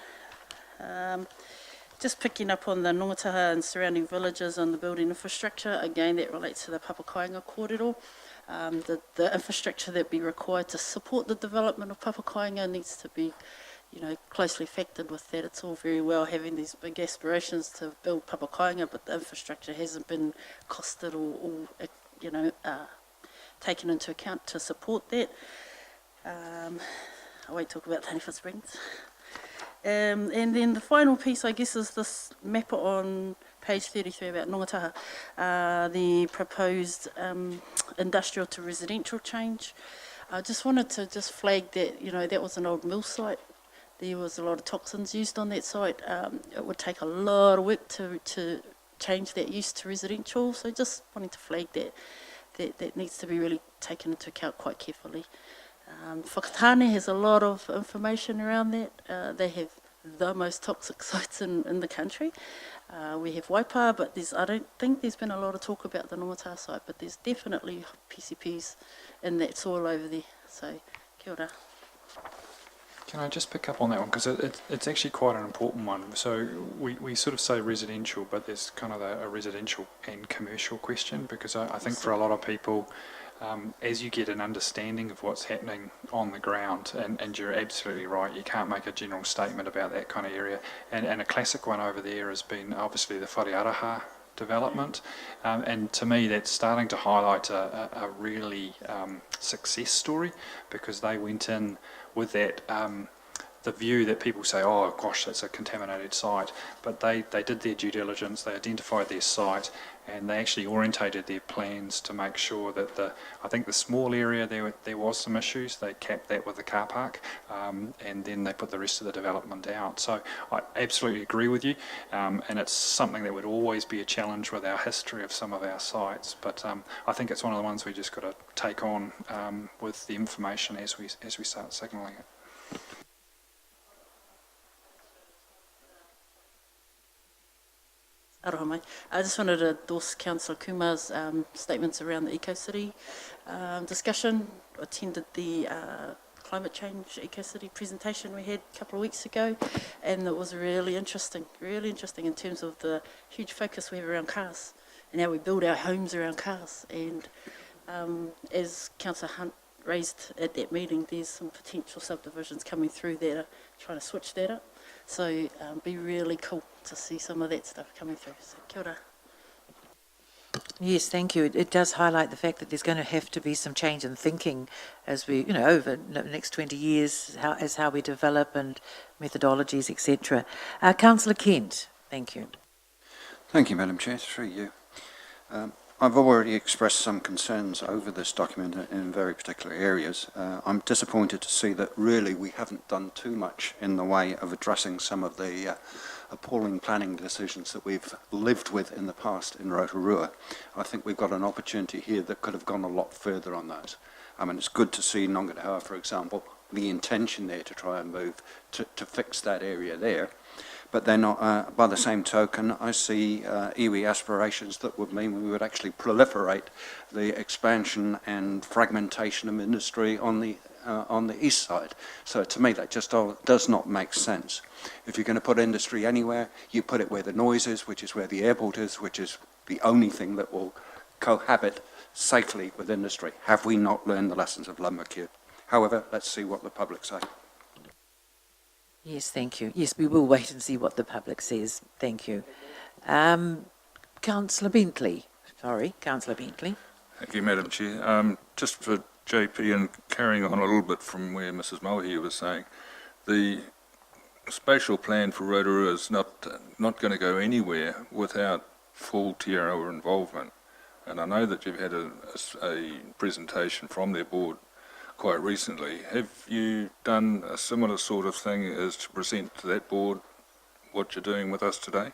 Just picking up on the Nongataha and surrounding villages and the building infrastructure, again that relates to the Papakainga kōrero. The infrastructure that be required to support the development of Papakainga needs to be, you know, closely factored with that. It's all very well having these big aspirations to build Papakainga, but the infrastructure hasn't been costed or you know, taken into account to support that. I won't talk about Taniwha Springs. And then the final piece, I guess, is this map on page 33 about Nongataha, the proposed industrial to residential change. I just wanted to just flag that, you know, that was an old mill site. There was a lot of toxins used on that site. It would take a lot of work to change that use to residential. So just wanting to flag that needs to be really taken into account quite carefully. Whakatane has a lot of information around that. They have the most toxic sites in the country. We have Waipa, but I don't think there's been a lot of talk about the Nongataha site, but there's definitely PCPs in that soil over there. So, kia ora. Can I just pick up on that one, because it's actually quite an important one. So we sort of say residential, but there's kind of a residential and commercial question, because I think for a lot of people, as you get an understanding of what's happening on the ground, and you're absolutely right, you can't make a general statement about that kind of area. And a classic one over there has been obviously the Wharearaha development, and to me that's starting to highlight a really success story, because they went in with that the view that people say, oh gosh, that's a contaminated site, but they did their due diligence, they identified their site, and they actually orientated their plans to make sure that I think the small area there was some issues. They capped that with the car park, and then they put the rest of the development out. So I absolutely agree with you, and it's something that would always be a challenge with our history of some of our sites. But I think it's one of the ones we just got to take on with the information as we start signalling it. Aroha mai. I just wanted to endorse Councillor Kumar's statements around the EcoCity discussion. Attended the climate change EcoCity presentation we had a couple of weeks ago, and it was really interesting in terms of the huge focus we have around cars and how we build our homes around cars. And as Councillor Hunt raised at that meeting, there's some potential subdivisions coming through that are trying to switch that up. So be really cool to see some of that stuff coming through. So kia ora. Yes, thank you. It does highlight the fact that there's going to have to be some change in thinking as we, over the next 20 years, how we develop and methodologies, etc. Councillor Kent, thank you. Thank you, Madam Chair. Through you. I've already expressed some concerns over this document in very particular areas. I'm disappointed to see that really we haven't done too much in the way of addressing some of the appalling planning decisions that we've lived with in the past in Rotorua. I think we've got an opportunity here that could have gone a lot further on those. I mean, it's good to see Nongataha, for example, the intention there to try and move to fix that area there. But then, by the same token, I see iwi aspirations that would mean we would actually proliferate the expansion and fragmentation of industry on the east side. So to me, that just does not make sense. If you're going to put industry anywhere, you put it where the noise is, which is where the airport is, which is the only thing that will cohabit safely with industry. Have we not learned the lessons of Lumbercube? However, let's see what the public say. Yes, thank you. Yes, we will wait and see what the public says. Thank you. Councillor Bentley. Sorry, Councillor Bentley. Thank you, Madam Chair. Just for JP and carrying on a little bit from where Mrs. Mulhey was saying, the spatial plan for Rotorua is not going to go anywhere without full Te Arawa involvement. And I know that you've had a presentation from their board quite recently. Have you done a similar sort of thing as to present to that board what you're doing with us today?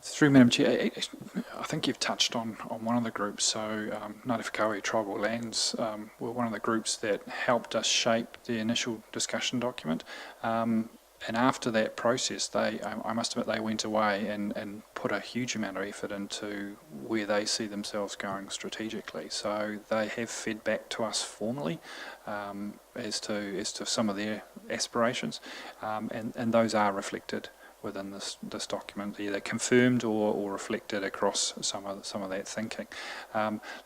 Through Madam Chair, I think you've touched on one of the groups. So Ngāti Whakaue Tribal Lands were one of the groups that helped us shape the initial discussion document. And after that process, I must admit, they went away and put a huge amount of effort into where they see themselves going strategically. So they have fed back to us formally as to some of their aspirations, and those are reflected within this document, either confirmed or reflected across some of that thinking.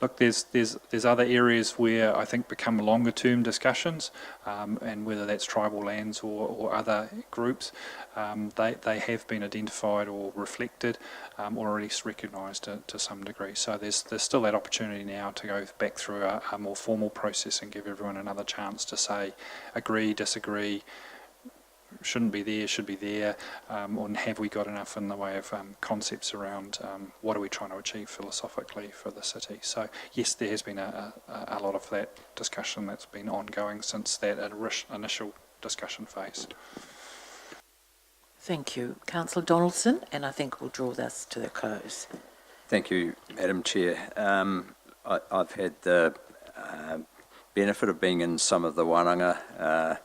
Look, there's other areas where I think become longer term discussions, and whether that's tribal lands or other groups, they have been identified or reflected, or at least recognised to some degree. So there's still that opportunity now to go back through a more formal process and give everyone another chance to say agree, disagree, shouldn't be there, should be there, or have we got enough in the way of concepts around what are we trying to achieve philosophically for the city. So yes, there has been a lot of that discussion that's been ongoing since that initial discussion phase. Thank you. Councillor Donaldson, and I think we'll draw this to a close. Thank you, Madam Chair. I've had the benefit of being in some of the wānanga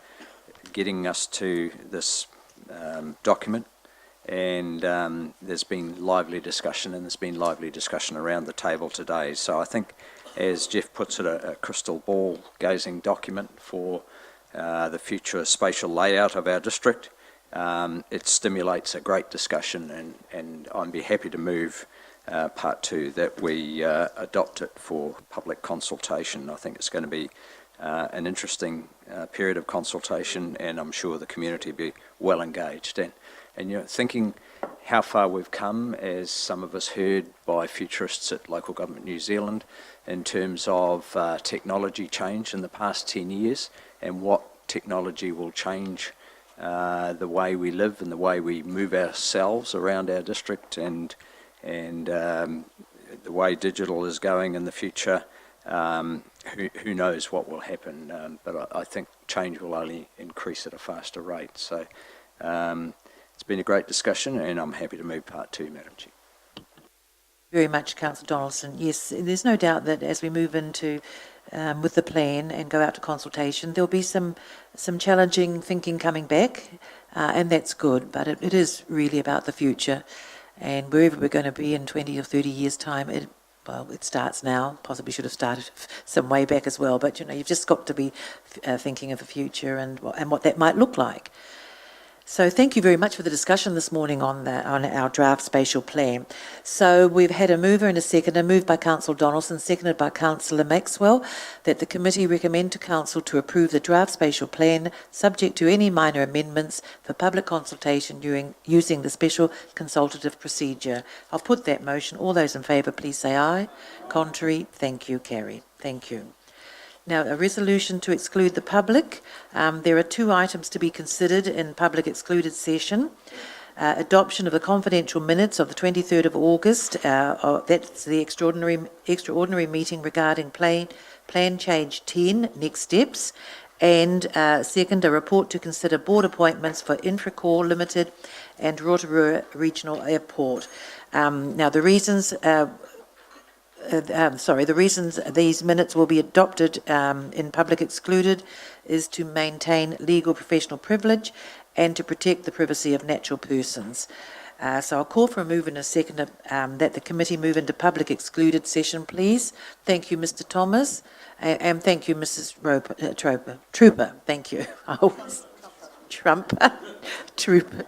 getting us to this document, and there's been lively discussion, and there's been lively discussion around the table today. So I think, as Jeff puts it, a crystal ball gazing document for the future spatial layout of our district. It stimulates a great discussion, and I'd be happy to move part 2 that we adopt it for public consultation. I think it's going to be an interesting period of consultation, and I'm sure the community will be well engaged. And you know, thinking how far we've come, as some of us heard by futurists at Local Government New Zealand, in terms of technology change in the past 10 years, and what technology will change the way we live and the way we move ourselves around our district, and the way digital is going in the future. Who knows what will happen, but I think change will only increase at a faster rate. So it's been a great discussion, and I'm happy to move part 2, Madam Chair. Very much, Councillor Donaldson. Yes, there's no doubt that as we move into with the plan and go out to consultation, there'll be some challenging thinking coming back, and that's good, but it is really about the future, and wherever we're going to be in 20 or 30 years' time, it starts now. Possibly should have started some way back as well, but you know, you've just got to be thinking of the future and what that might look like. So thank you very much for the discussion this morning on our draft spatial plan. So we've had a mover and a seconder, moved by Councillor Donaldson, seconded by Councillor Maxwell, that the committee recommend to Council to approve the draft spatial plan subject to any minor amendments for public consultation using the special consultative procedure. I'll put that motion. All those in favour, please say aye. Contrary, thank you, carried. Thank you. Now, a resolution to exclude the public. There are 2 items to be considered in public excluded session. Adoption of the confidential minutes of the 23rd of August. That's the extraordinary meeting regarding Plan Change 10, next steps. And second, a report to consider board appointments for Infracore Limited and Rotorua Regional Airport. Now, the reasons... the reasons these minutes will be adopted in public excluded is to maintain legal professional privilege and to protect the privacy of natural persons. So I'll call for a move and a second that the committee move into public excluded session, please. Thank you, Mr. Thomas, and thank you, Mrs. Trooper. Thank you. I always Trumper. Trooper.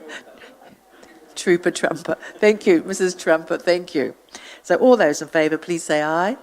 Thank you, Mrs. Trumper. Thank you. So all those in favour, please say aye.